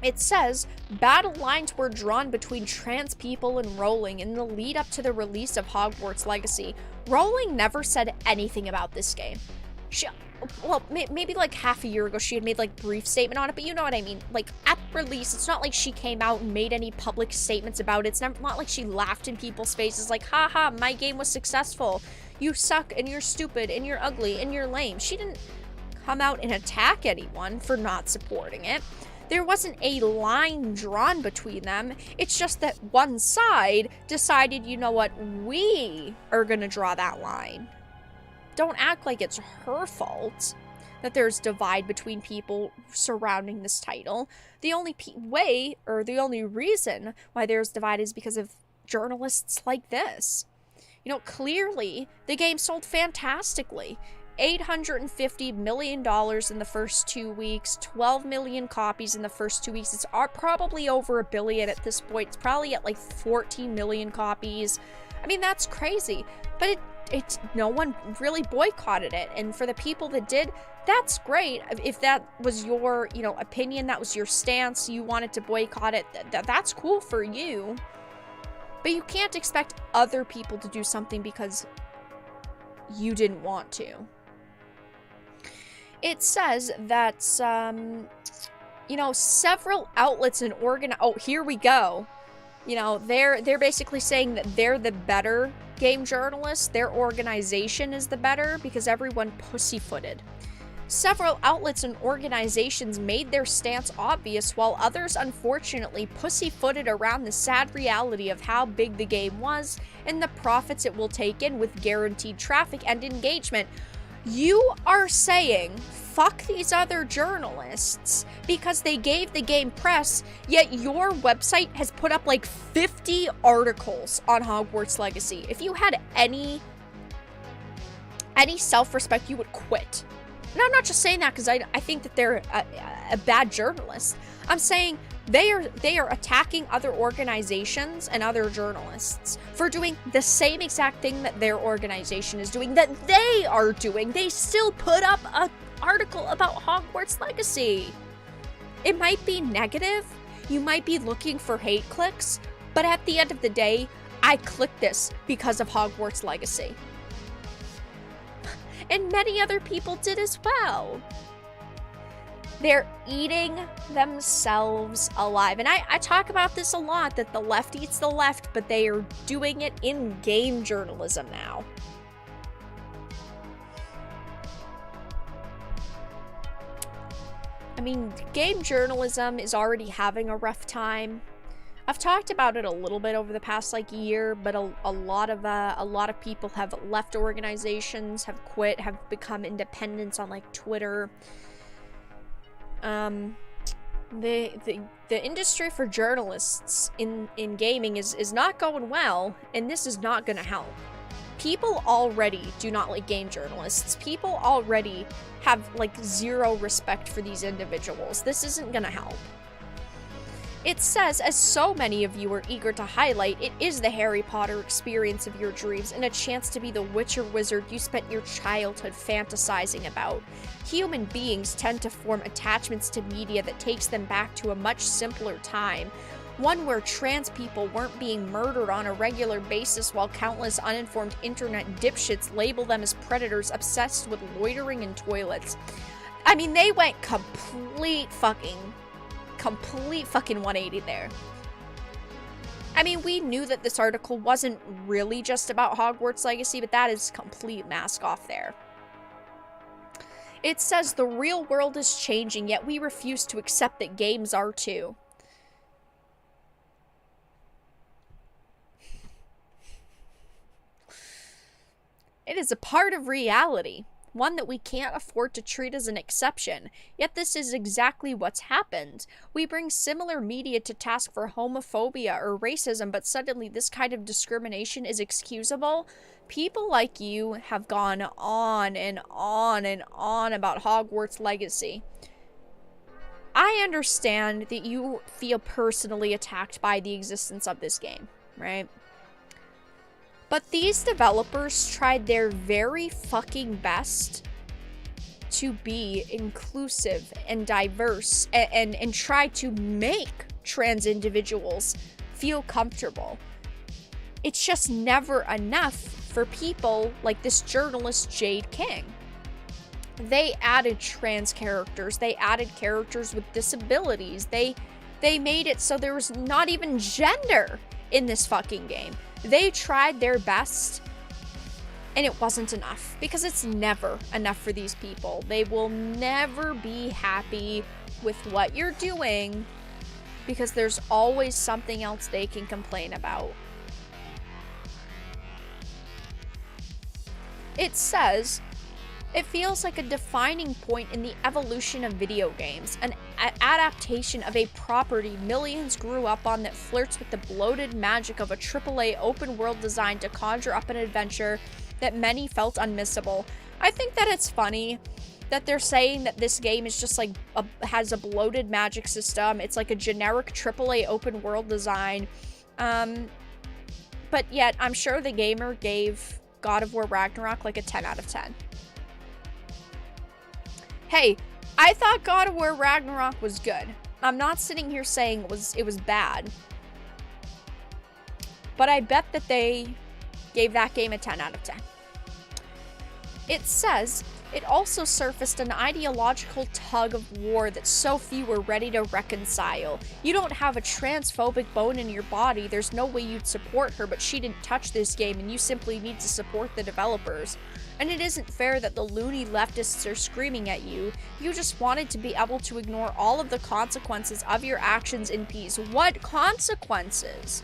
It says, battle lines were drawn between trans people and Rowling in the lead up to the release of Hogwarts Legacy. Rowling never said anything about this game. Maybe like half a year ago she had made like brief statement on it, but you know what I mean. Like at release, it's not like she came out and made any public statements about it. It's not like she laughed in people's faces like, haha, my game was successful. You suck and you're stupid and you're ugly and you're lame. She didn't come out and attack anyone for not supporting it. There wasn't a line drawn between them. It's just that one side decided, you know what, we are gonna draw that line. Don't act like it's her fault that there's divide between people surrounding this title. The only way, or the only reason why there's divide is because of journalists like this. Clearly, the game sold fantastically. $850 million in the first 2 weeks, 12 million copies in the first 2 weeks. It's probably over $1 billion at this point. It's probably at like 14 million copies. I mean, that's crazy. But it's no one really boycotted it. And for the people that did, that's great. If that was your, opinion, that was your stance, you wanted to boycott it, that's cool for you. But you can't expect other people to do something because you didn't want to. It says that, several outlets and oh, here we go. They're basically saying that they're the better game journalists. Their organization is the better because everyone pussyfooted. Several outlets and organizations made their stance obvious, while others unfortunately pussyfooted around the sad reality of how big the game was and the profits it will take in with guaranteed traffic and engagement. You are saying, fuck these other journalists because they gave the game press, yet your website has put up like 50 articles on Hogwarts Legacy. If you had any self-respect, you would quit. And I'm not just saying that because I think that they're a bad journalist. I'm saying they are attacking other organizations and other journalists for doing the same exact thing that their organization is doing, that they are doing. They still put up an article about Hogwarts Legacy. It might be negative. You might be looking for hate clicks, but at the end of the day, I clicked this because of Hogwarts Legacy. And many other people did as well. They're eating themselves alive. And I talk about this a lot, that the left eats the left, but they are doing it in game journalism now. mean, game journalism is already having a rough time. I've talked about it a little bit over the past like year, but a lot of people have left organizations, have quit, have become independents on like Twitter. The industry for journalists in gaming is not going well, and this is not going to help. People already do not like game journalists. People already have like zero respect for these individuals. This isn't going to help. It says, as so many of you are eager to highlight, it is the Harry Potter experience of your dreams and a chance to be the witch or wizard you spent your childhood fantasizing about. Human beings tend to form attachments to media that takes them back to a much simpler time. One where trans people weren't being murdered on a regular basis while countless uninformed internet dipshits label them as predators obsessed with loitering in toilets. I mean, they went complete fucking 180 there. I mean, we knew that this article wasn't really just about Hogwarts Legacy, but that is complete mask off there. It says the real world is changing, yet we refuse to accept that games are too. It is a part of reality, one that we can't afford to treat as an exception, yet this is exactly what's happened. We bring similar media to task for homophobia or racism, but suddenly this kind of discrimination is excusable. People like you have gone on and on and on about Hogwarts Legacy. I understand that you feel personally attacked by the existence of this game, right? But these developers tried their very fucking best to be inclusive and diverse and try to make trans individuals feel comfortable. It's just never enough for people like this journalist Jade King. They added trans characters. They added characters with disabilities. They made it so there was not even gender in this fucking game. They tried their best, and it wasn't enough, because it's never enough for these people. They will never be happy with what you're doing, because there's always something else they can complain about. It says, it feels like a defining point in the evolution of video games, an adaptation of a property millions grew up on that flirts with the bloated magic of a AAA open-world design to conjure up an adventure that many felt unmissable. I think that it's funny that they're saying that this game is just like has a bloated magic system. It's like a generic AAA open-world design, but yet I'm sure the gamer gave God of War Ragnarok like a 10 out of 10. Hey, I thought God of War Ragnarok was good. I'm not sitting here saying it was bad. But I bet that they gave that game a 10 out of 10. It says, it also surfaced an ideological tug of war that so few were ready to reconcile. You don't have a transphobic bone in your body, there's no way you'd support her, but she didn't touch this game and you simply need to support the developers. And it isn't fair that the loony leftists are screaming at you. You just wanted to be able to ignore all of the consequences of your actions in peace. What consequences?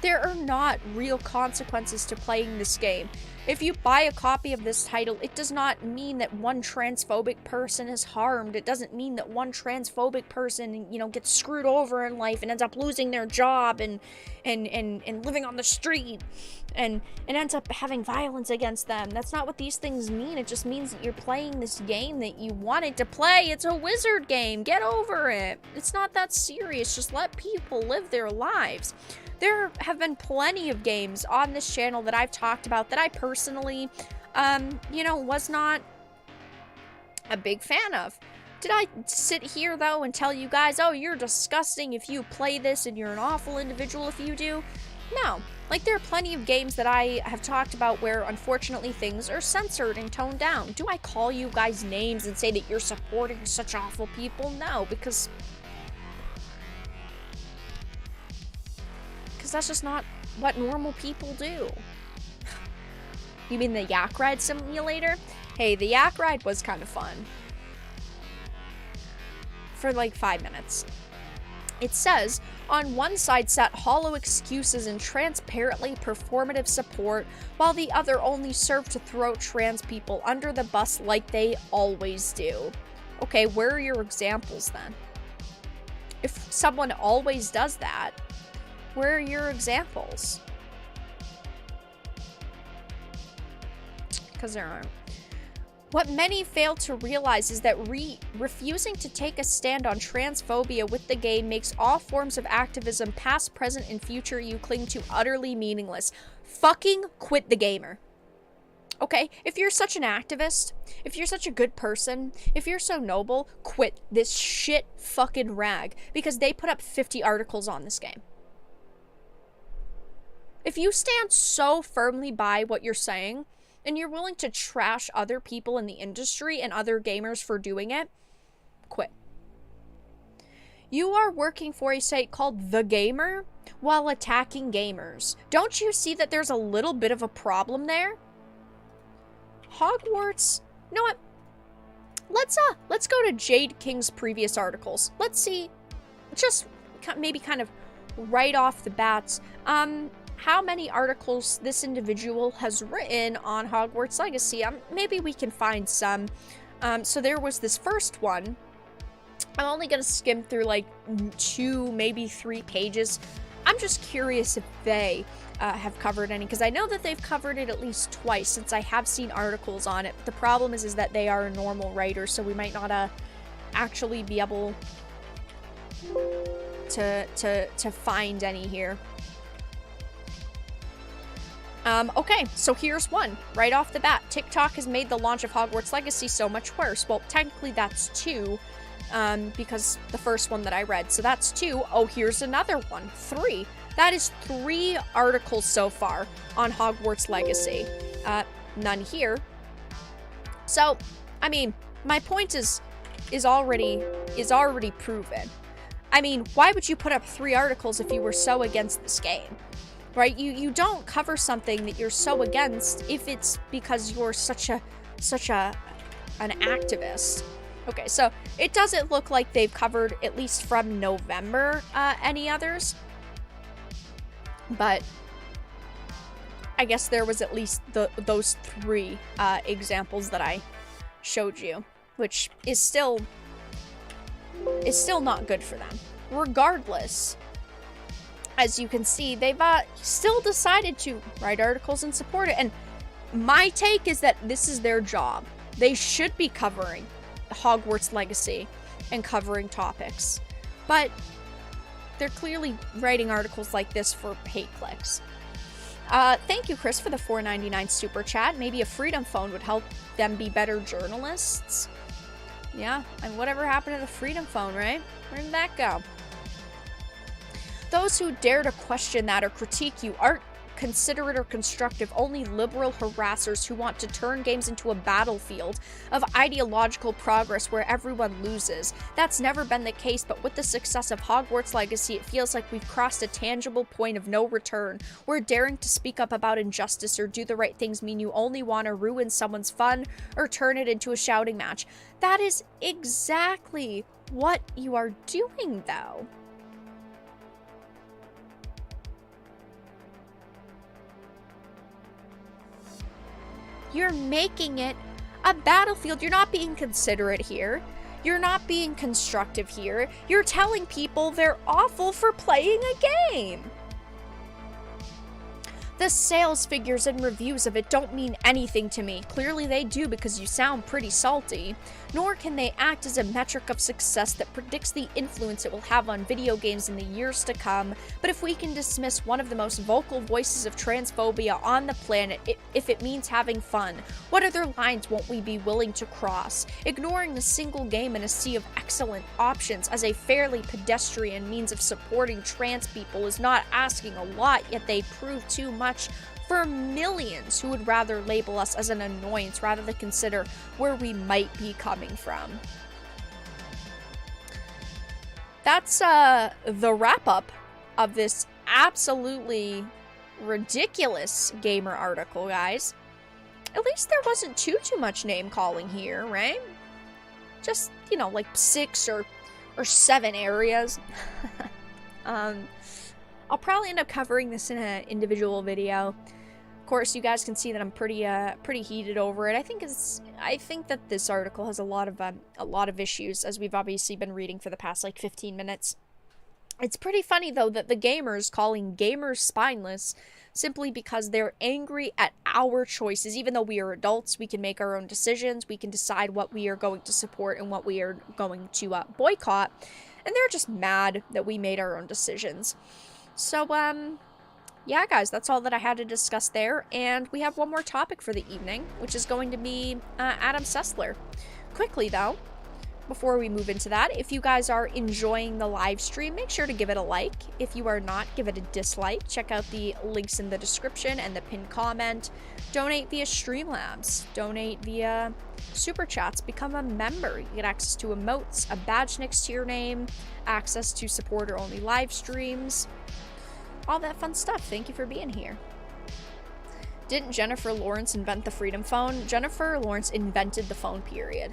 There are not real consequences to playing this game. If you buy a copy of this title, it does not mean that one transphobic person is harmed. It doesn't mean that one transphobic person, you know, gets screwed over in life and ends up losing their job and living on the street and ends up having violence against them. That's not what these things mean. It just means that you're playing this game that you wanted to play. It's a wizard game. Get over it. It's not that serious. Just let people live their lives. There have been plenty of games on this channel that I've talked about that I personally, was not a big fan of. Did I sit here, though, and tell you guys, oh, you're disgusting if you play this and you're an awful individual if you do? No. Like, there are plenty of games that I have talked about where, unfortunately, things are censored and toned down. Do I call you guys names and say that you're supporting such awful people? No, because that's just not what normal people do. You mean the yak ride simulator? Hey, the yak ride was kind of fun. for like 5 minutes. It says, on one side set hollow excuses and transparently performative support, while the other only serve to throw trans people under the bus like they always do. Okay, where are your examples then? If someone always does that, where are your examples? Because there aren't. What many fail to realize is that refusing to take a stand on transphobia with the game makes all forms of activism, past, present, and future, you cling to utterly meaningless. Fucking quit the gamer. Okay? If you're such an activist, if you're such a good person, if you're so noble, quit this shit fucking rag. Because they put up 50 articles on this game. If you stand so firmly by what you're saying, and you're willing to trash other people in the industry and other gamers for doing it, quit. You are working for a site called The Gamer while attacking gamers. Don't you see that there's a little bit of a problem there? Hogwarts, you know what? Let's go to Jade King's previous articles. Let's see, just maybe kind of right off the bat, how many articles this individual has written on Hogwarts Legacy. Maybe we can find some. So there was this first one. I'm only going to skim through like 2, maybe 3 pages. I'm just curious if they have covered any, because I know that they've covered it at least twice since I have seen articles on it. The problem is that they are a normal writer, so we might not actually be able to find any here. Okay, so here's one. Right off the bat, TikTok has made the launch of Hogwarts Legacy so much worse. Well, technically that's 2, because the first one that I read. So that's 2. Oh, here's another one. 3. That is 3 articles so far on Hogwarts Legacy. None here. So, I mean, my point is already proven. I mean, why would you put up 3 articles if you were so against this game? Right? You don't cover something that you're so against if it's because you're such an activist. Okay, so it doesn't look like they've covered, at least from November, any others. But I guess there was at least those 3 examples that I showed you, which is still not good for them. Regardless, as you can see, they've still decided to write articles and support it. And my take is that this is their job. They should be covering Hogwarts Legacy and covering topics. But they're clearly writing articles like this for hate clicks. Thank you, Chris, for the $4.99 super chat. Maybe a Freedom Phone would help them be better journalists. Yeah, and whatever happened to the Freedom Phone, right? Where did that go? Those who dare to question that or critique you aren't considerate or constructive, only liberal harassers who want to turn games into a battlefield of ideological progress where everyone loses. That's never been the case, but with the success of Hogwarts Legacy, it feels like we've crossed a tangible point of no return, where daring to speak up about injustice or do the right things mean you only want to ruin someone's fun or turn it into a shouting match. That is exactly what you are doing, though. You're making it a battlefield. You're not being considerate here. You're not being constructive here. You're telling people they're awful for playing a game. The sales figures and reviews of it don't mean anything to me. Clearly they do, because you sound pretty salty. Nor can they act as a metric of success that predicts the influence it will have on video games in the years to come. But if we can dismiss one of the most vocal voices of transphobia on the planet, if it means having fun, what other lines won't we be willing to cross? Ignoring the single game in a sea of excellent options as a fairly pedestrian means of supporting trans people is not asking a lot, yet they prove too much for millions who would rather label us as an annoyance rather than consider where we might be coming from. That's the wrap-up of this absolutely ridiculous gamer article, guys. At least there wasn't too much name-calling here, right? Just, you know, like 6 or or 7 areas. I'll probably end up covering this in an individual video. Of course, you guys can see that I'm pretty heated over it. I think that this article has a lot of issues, as we've obviously been reading for the past like 15 minutes. It's pretty funny though that the gamers calling gamers spineless simply because they're angry at our choices. Even though we are adults, we can make our own decisions. We can decide what we are going to support and what we are going to boycott. And they're just mad that we made our own decisions. So, yeah, guys, that's all that I had to discuss there. And we have one more topic for the evening, which is going to be Adam Sessler. Quickly, though, before we move into that, if you guys are enjoying the live stream, make sure to give it a like. If you are not, give it a dislike. Check out the links in the description and the pinned comment. Donate via Streamlabs. Donate via Super Chats. Become a member. You get access to emotes, a badge next to your name, access to supporter-only live streams, all that fun stuff. Thank you for being here. Didn't Jennifer Lawrence invent the Freedom Phone? Jennifer Lawrence invented the phone, period.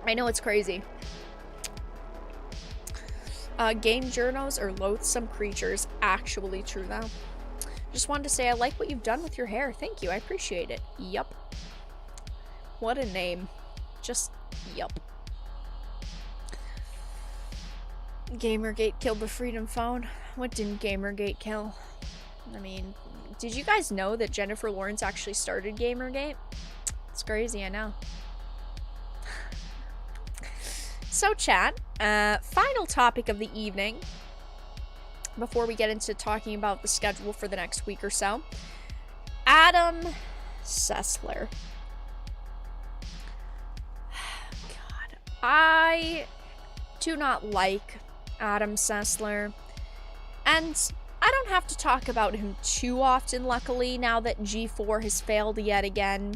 I know, it's crazy. Game journos are loathsome creatures. Actually true, though. Just wanted to say I like what you've done with your hair. Thank you. I appreciate it. Yup. What a name. Just yup. Gamergate killed the Freedom Phone. What didn't Gamergate kill? I mean, did you guys know that Jennifer Lawrence actually started Gamergate? It's crazy, I know. So, chat, final topic of the evening, before we get into talking about the schedule for the next week or so. Adam Sessler. God, I do not like Adam Sessler, and I don't have to talk about him too often, luckily, now that G4 has failed yet again.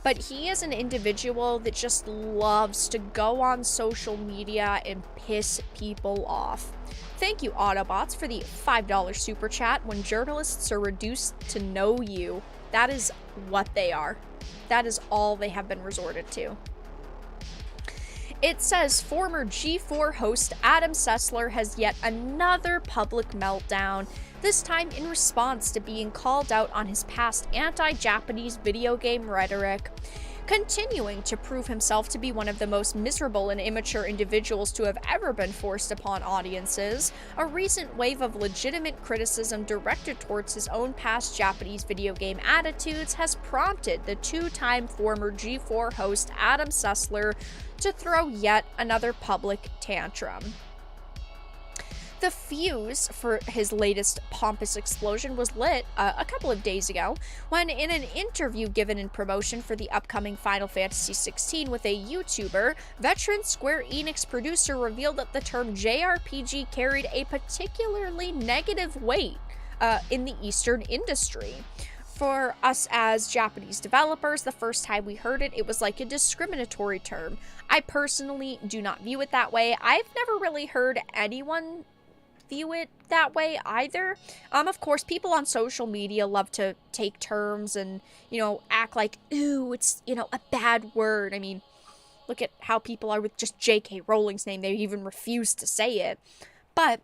But he is an individual that just loves to go on social media and piss people off. Thank you, Autobots, for the $5 super chat. When journalists are reduced to know you, that is what they are. That is all they have been resorted to. It says former G4 host Adam Sessler has yet another public meltdown, this time in response to being called out on his past anti-Japanese video game rhetoric. Continuing to prove himself to be one of the most miserable and immature individuals to have ever been forced upon audiences, a recent wave of legitimate criticism directed towards his own past Japanese video game attitudes has prompted the two-time former G4 host Adam Sessler to throw yet another public tantrum. The fuse for his latest pompous explosion was lit a couple of days ago when, in an interview given in promotion for the upcoming Final Fantasy XVI with a YouTuber, veteran Square Enix producer revealed that the term JRPG carried a particularly negative weight in the Eastern industry. For us as Japanese developers, the first time we heard it, it was like a discriminatory term. I personally do not view it that way. I've never really heard anyone view it that way either. Of course, people on social media love to take terms and, act like, ooh, it's, a bad word. I mean, look at how people are with just J.K. Rowling's name. They even refuse to say it. But,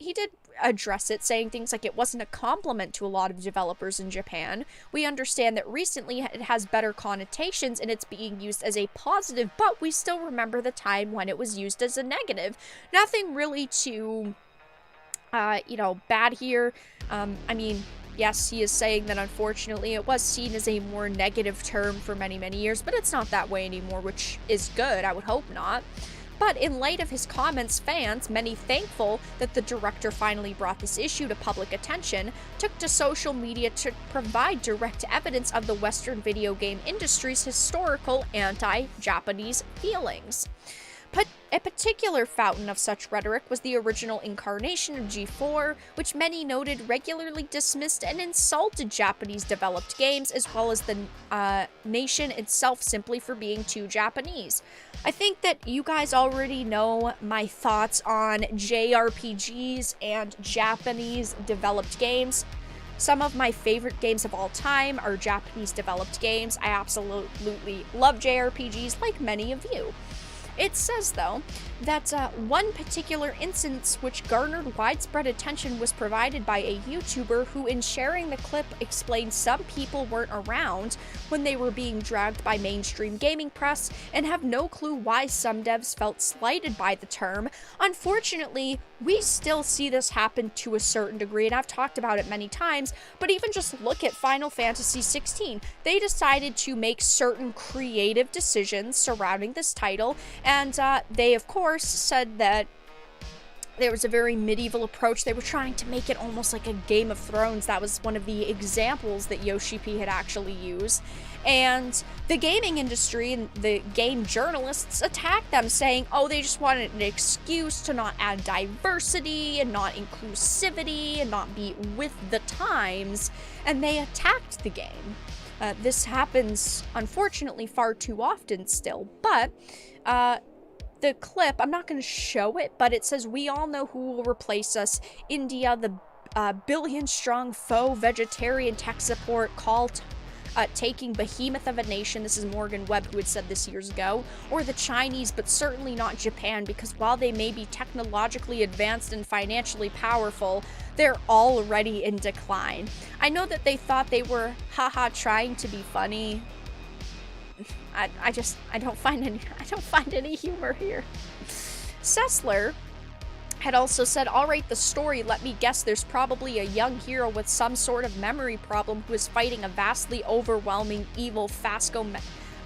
he did address it, saying things like it wasn't a compliment to a lot of developers in Japan. We understand that recently it has better connotations and it's being used as a positive, but we still remember the time when it was used as a negative. Nothing really too, bad here. I mean, yes, he is saying that unfortunately it was seen as a more negative term for many, many years, but it's not that way anymore, which is good. I would hope not. But in light of his comments, fans, many thankful that the director finally brought this issue to public attention, took to social media to provide direct evidence of the Western video game industry's historical anti-Japanese feelings. But a particular fountain of such rhetoric was the original incarnation of G4, which many noted regularly dismissed and insulted Japanese-developed games, as well as the nation itself simply for being too Japanese. I think that you guys already know my thoughts on JRPGs and Japanese-developed games. Some of my favorite games of all time are Japanese developed games. I absolutely love JRPGs like many of you. It says, though, that one particular instance which garnered widespread attention was provided by a YouTuber who, in sharing the clip, explained some people weren't around when they were being dragged by mainstream gaming press and have no clue why some devs felt slighted by the term. Unfortunately, we still see this happen to a certain degree, and I've talked about it many times, but even just look at Final Fantasy XVI. They decided to make certain creative decisions surrounding this title, and they, of course, said that there was a very medieval approach. They were trying to make it almost like a Game of Thrones. That was one of the examples that Yoshi P had actually used. And the gaming industry and the game journalists attacked them, saying, oh, they just wanted an excuse to not add diversity and not inclusivity and not be with the times. And they attacked the game. This happens, unfortunately, far too often still. But the clip, I'm not going to show it, but it says, we all know who will replace us. India, the billion-strong foe vegetarian tech support called taking behemoth of a nation. This is Morgan Webb who had said this years ago. Or the Chinese, but certainly not Japan, because while they may be technologically advanced and financially powerful, they're already in decline. I know that they thought they were, haha, trying to be funny. I don't find any humor here. Sessler had also said, all right, the story, let me guess, there's probably a young hero with some sort of memory problem who is fighting a vastly overwhelming evil Fasco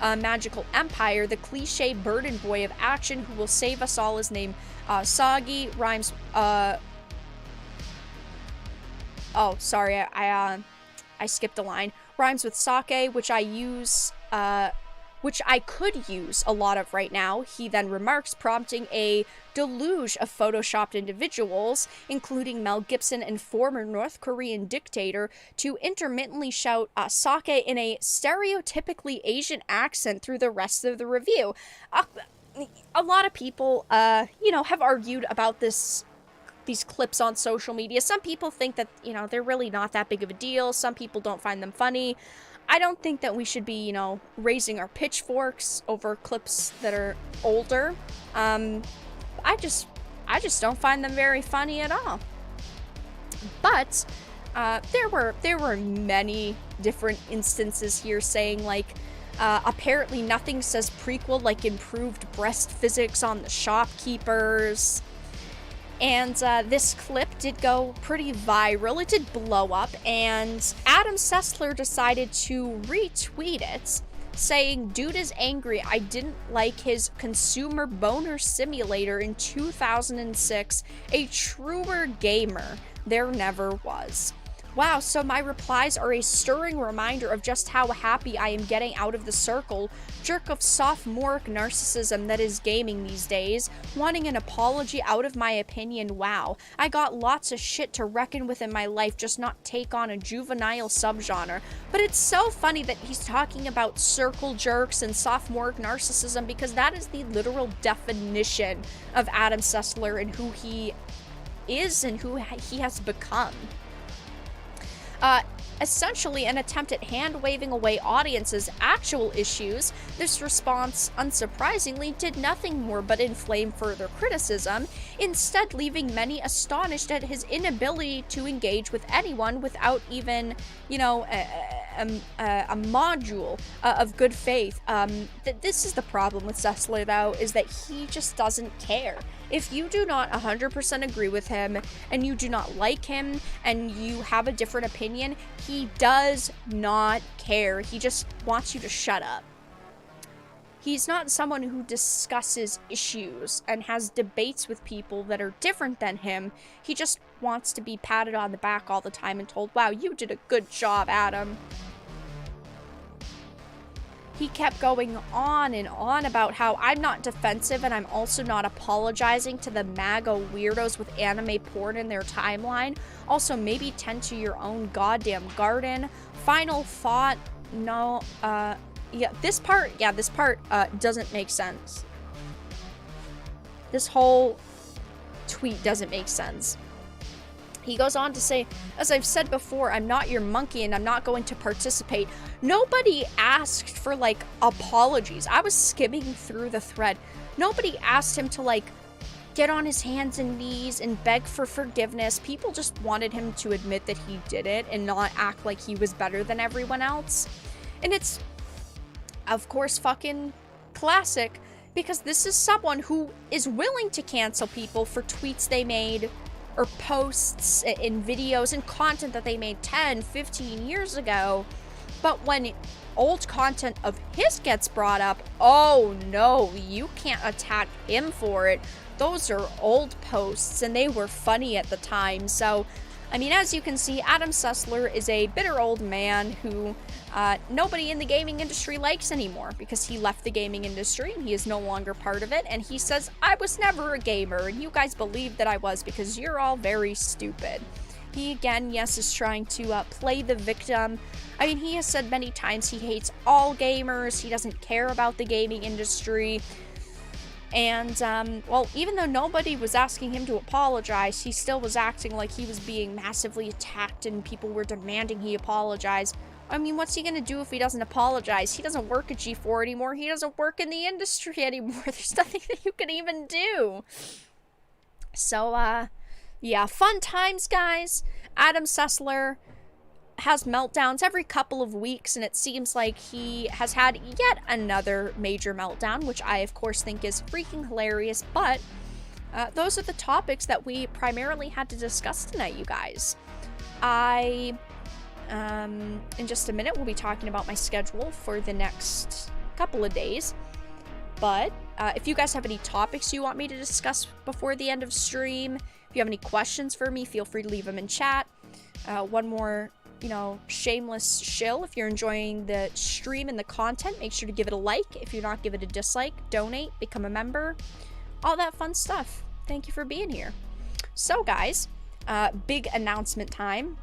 magical empire. The cliche burden boy of action who will save us all is named Sagi, rhymes, oh, sorry, I skipped a line. Rhymes with sake, which I could use a lot of right now, he then remarks, prompting a deluge of photoshopped individuals, including Mel Gibson and former North Korean dictator, to intermittently shout sake in a stereotypically Asian accent through the rest of the review. A lot of people, have argued about these clips on social media. Some people think that, they're really not that big of a deal. Some people don't find them funny. I don't think that we should be, raising our pitchforks over clips that are older. I just don't find them very funny at all. But there were many different instances here saying, like, apparently nothing says prequel like improved breast physics on the shopkeepers. And this clip did go pretty viral. It did blow up, and Adam Sessler decided to retweet it, saying, dude is angry. I didn't like his consumer boner simulator in 2006. A truer gamer there never was. Wow, so my replies are a stirring reminder of just how happy I am getting out of the circle, jerk of sophomoric narcissism that is gaming these days, wanting an apology out of my opinion. Wow, I got lots of shit to reckon with in my life, just not take on a juvenile subgenre. But it's so funny that he's talking about circle jerks and sophomoric narcissism, because that is the literal definition of Adam Sessler and who he is and who he has become. Essentially an attempt at hand-waving away audiences' actual issues, this response, unsurprisingly, did nothing more but inflame further criticism, instead leaving many astonished at his inability to engage with anyone without even, a module of good faith. This is the problem with Sessler, though, is that he just doesn't care. If you do not 100% agree with him, and you do not like him, and you have a different opinion, he does not care. He just wants you to shut up. He's not someone who discusses issues and has debates with people that are different than him. He just wants to be patted on the back all the time and told, wow, you did a good job, Adam. He kept going on and on about how I'm not defensive and I'm also not apologizing to the MAGA weirdos with anime porn in their timeline. Also, maybe tend to your own goddamn garden. Final thought, no, this part doesn't make sense. This whole tweet doesn't make sense. He goes on to say, as I've said before, I'm not your monkey and I'm not going to participate. Nobody asked for, like, apologies. I was skimming through the thread. Nobody asked him to, like, get on his hands and knees and beg for forgiveness. People just wanted him to admit that he did it and not act like he was better than everyone else. And it's, of course, fucking classic, because this is someone who is willing to cancel people for tweets they made or posts in videos and content that they made 10, 15 years ago. But when old content of his gets brought up, oh no, you can't attack him for it. Those are old posts and they were funny at the time. So, I mean, as you can see, Adam Sessler is a bitter old man who nobody in the gaming industry likes anymore, because he left the gaming industry and he is no longer part of it. And he says, I was never a gamer and you guys believe that I was because you're all very stupid. He, again, yes, is trying to play the victim. I mean, he has said many times he hates all gamers. He doesn't care about the gaming industry. And, well, even though nobody was asking him to apologize, he still was acting like he was being massively attacked and people were demanding he apologize. I mean, what's he gonna do if he doesn't apologize? He doesn't work at G4 anymore. He doesn't work in the industry anymore. There's nothing that you can even do. So, yeah, fun times, guys. Adam Sessler has meltdowns every couple of weeks, and it seems like he has had yet another major meltdown, which I, of course, think is freaking hilarious. But those are the topics that we primarily had to discuss tonight, you guys. In just a minute, we'll be talking about my schedule for the next couple of days. But if you guys have any topics you want me to discuss before the end of stream, if you have any questions for me, feel free to leave them in chat. One more, you know, shameless shill. If you're enjoying the stream and the content, make sure to give it a like. If you're not, give it a dislike. Donate, become a member, all that fun stuff. Thank you for being here. So, guys, big announcement time.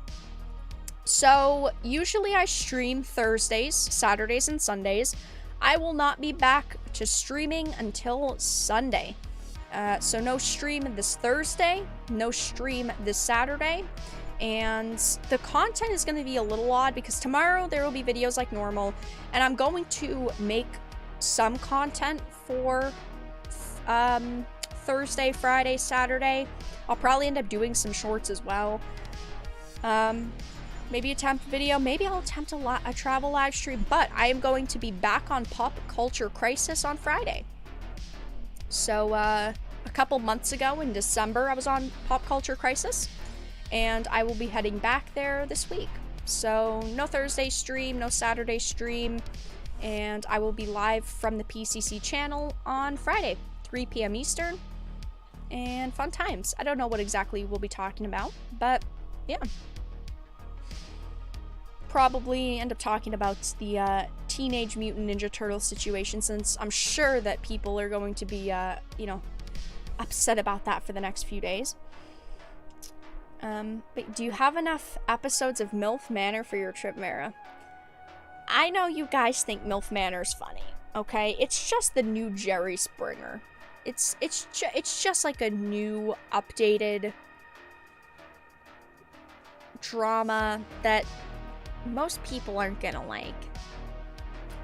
So, usually I stream Thursdays, Saturdays, and Sundays. I will not be back to streaming until Sunday. So no stream this Thursday, no stream this Saturday, and the content is going to be a little odd because tomorrow there will be videos like normal, and I'm going to make some content for Thursday, Friday, Saturday. I'll probably end up doing some shorts as well. Maybe attempt a video, maybe I'll attempt a travel live stream, but I am going to be back on Pop Culture Crisis on Friday. So, a couple months ago in December, I was on Pop Culture Crisis, and I will be heading back there this week. So, no Thursday stream, no Saturday stream, and I will be live from the PCC channel on Friday, 3 p.m. Eastern, and fun times. I don't know what exactly we'll be talking about, but yeah. Probably end up talking about the Teenage Mutant Ninja Turtle situation, since I'm sure that people are going to be, you know, upset about that for the next few days. But do you have enough episodes of MILF Manor for your trip, Mara? I know you guys think MILF Manor's funny, okay? It's just the new Jerry Springer. It's just like a new, updated drama that most people aren't gonna like.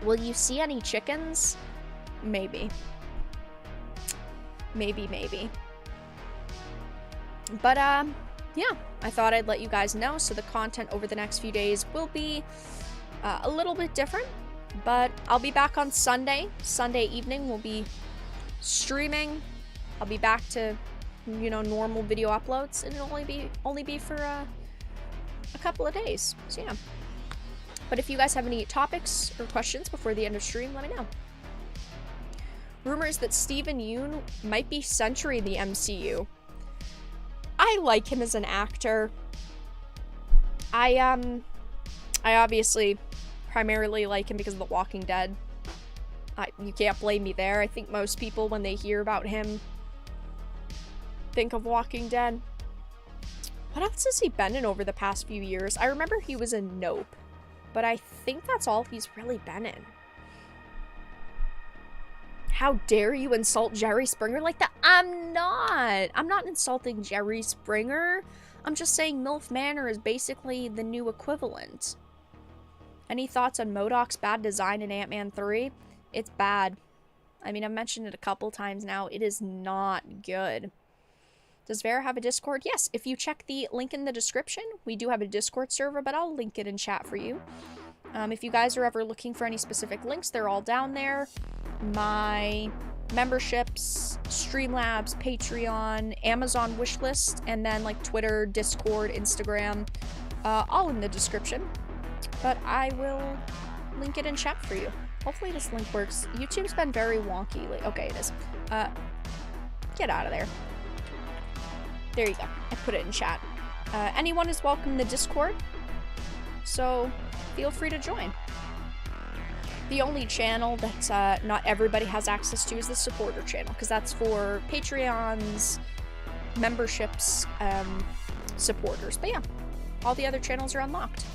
Will you see any chickens? Maybe. Maybe. But, yeah, I thought I'd let you guys know, so the content over the next few days will be a little bit different, but I'll be back on Sunday. Sunday evening we'll be streaming. I'll be back to, you know, normal video uploads, and it'll only be for a couple of days, so yeah. But if you guys have any topics or questions before the end of stream, let me know. Rumors that Steven Yeun might be Sentry in the MCU. I like him as an actor. I obviously primarily like him because of The Walking Dead. You can't blame me there. I think most people, when they hear about him, think of Walking Dead. What else has he been in over the past few years? I remember he was in Nope, but I think that's all he's really been in. How dare you insult Jerry Springer like that? I'm not insulting Jerry Springer. I'm just saying MILF Manor is basically the new equivalent. Any thoughts on MODOK's bad design in Ant-Man 3? It's bad. I mean, I've mentioned it a couple times now. It is not good. Does Vera have a Discord? Yes, if you check the link in the description, we do have a Discord server, but I'll link it in chat for you. If you guys are ever looking for any specific links, they're all down there. My memberships, Streamlabs, Patreon, Amazon wishlist, and then like Twitter, Discord, Instagram, all in the description. But I will link it in chat for you. Hopefully this link works. YouTube's been very wonky. Okay, it is. Get out of there. There you go. I put it in chat. Anyone is welcome in the Discord, so feel free to join. The only channel that not everybody has access to is the supporter channel, because that's for Patreons, memberships, supporters. But yeah, all the other channels are unlocked.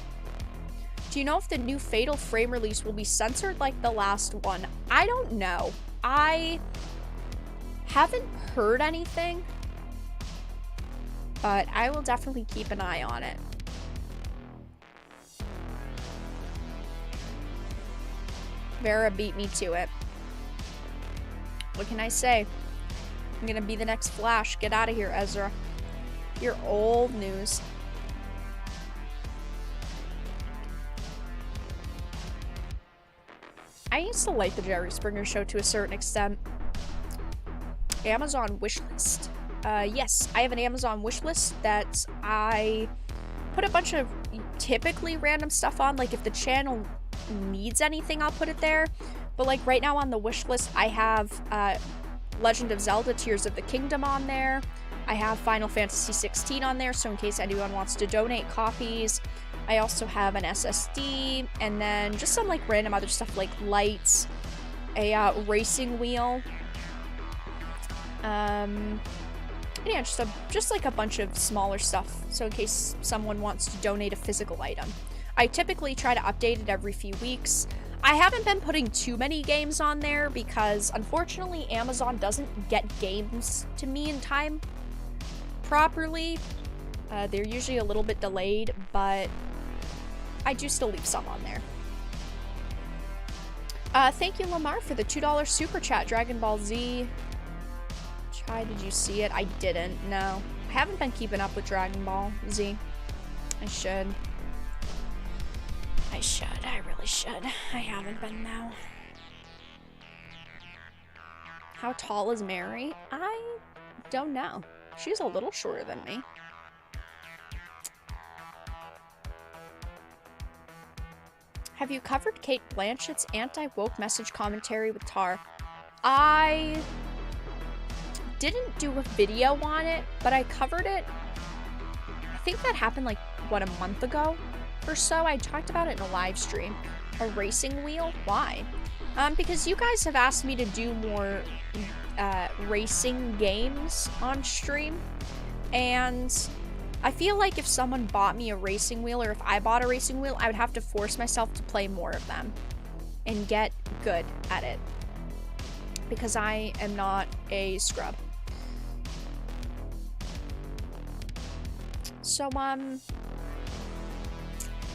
Do you know if the new Fatal Frame release will be censored like the last one? I don't know. I haven't heard anything, but I will definitely keep an eye on it. Vera beat me to it. What can I say? I'm gonna be the next Flash. Get out of here, Ezra. You're old news. I used to like the Jerry Springer Show to a certain extent. Amazon wishlist. Yes, I have an Amazon wishlist that I put a bunch of typically random stuff on. Like if the channel needs anything, I'll put it there. But like right now on the wishlist, I have Legend of Zelda Tears of the Kingdom on there. I have Final Fantasy 16 on there, so in case anyone wants to donate copies. I also have an SSD, and then just some like random other stuff like lights, a racing wheel. Yeah, just like a bunch of smaller stuff, so in case someone wants to donate a physical item. I typically try to update it every few weeks. I haven't been putting too many games on there because, unfortunately, Amazon doesn't get games to me in time properly. They're usually a little bit delayed, but I do still leave some on there. Thank you, Lamar, for the $2 super chat. Dragon Ball Z. Did you see it? I didn't. No. I haven't been keeping up with Dragon Ball Z. I should. I really should. I haven't been now. How tall is Mary? I don't know. She's a little shorter than me. Have you covered Kate Blanchett's anti-woke message commentary with Tar? I didn't do a video on it, but I covered it. I think that happened like, what, a month ago or so? I talked about it in a live stream. A racing wheel? Why? Because you guys have asked me to do more racing games on stream, and I feel like if someone bought me a racing wheel, or if I bought a racing wheel, I would have to force myself to play more of them and get good at it, because I am not a scrub. So,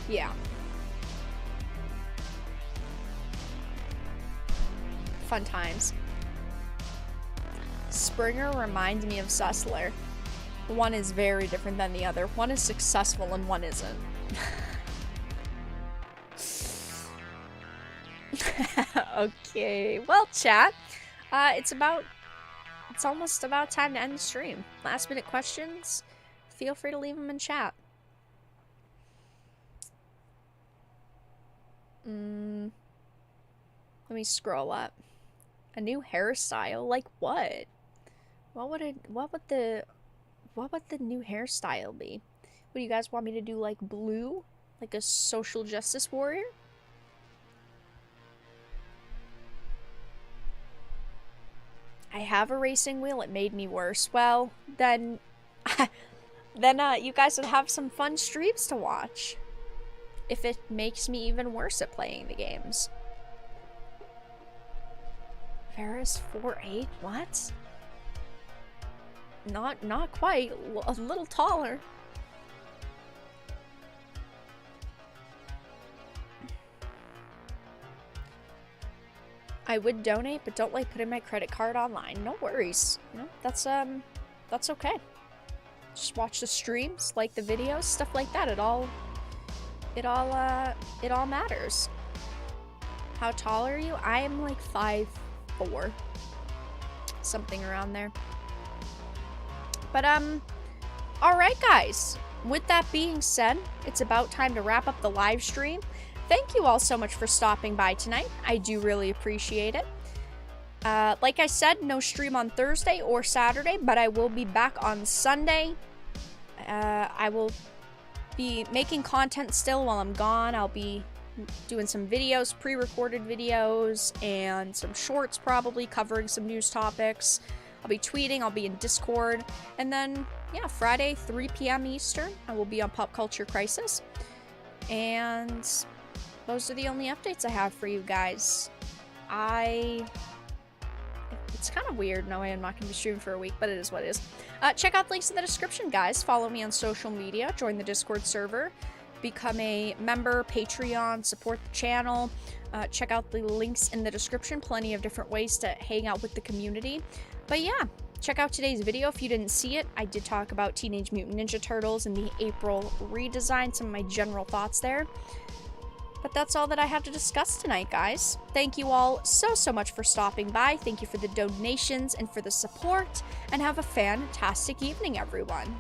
yeah. Fun times. Springer reminds me of Sessler. One is very different than the other. One is successful and one isn't. Okay, well, chat, it's almost about time to end the stream. Last minute questions, feel free to leave them in chat. Let me scroll up. A new hairstyle? Like what? What would the new hairstyle be? What do you guys want me to do, like blue? Like a social justice warrior? I have a racing wheel, it made me worse. Well, then you guys would have some fun streams to watch. If it makes me even worse at playing the games. Ferris 4'8"? What? Not quite. A little taller. I would donate, but don't like putting my credit card online. No worries. You know, that's okay. Just watch the streams, like the videos, stuff like that. It all matters. How tall are you? I am like 5'4". Something around there. But alright guys. With that being said, it's about time to wrap up the live stream. Thank you all so much for stopping by tonight. I do really appreciate it. Like I said, no stream on Thursday or Saturday, but I will be back on Sunday. I will be making content still while I'm gone. I'll be doing some videos, pre-recorded videos, and some shorts probably covering some news topics. I'll be tweeting, I'll be in Discord, and then, yeah, Friday, 3 p.m. Eastern, I will be on Pop Culture Crisis. And those are the only updates I have for you guys. It's kind of weird knowing I'm not going to be streaming for a week, but it is what it is. Check out links in the description, guys. Follow me on social media, join the Discord server, become a member, Patreon, support the channel. Check out the links in the description. Plenty of different ways to hang out with the community. But yeah, check out today's video if you didn't see it. I did talk about Teenage Mutant Ninja Turtles and the April redesign, some of my general thoughts there. But that's all that I have to discuss tonight, guys. Thank you all so much for stopping by. Thank you for the donations and for the support. And have a fantastic evening, everyone.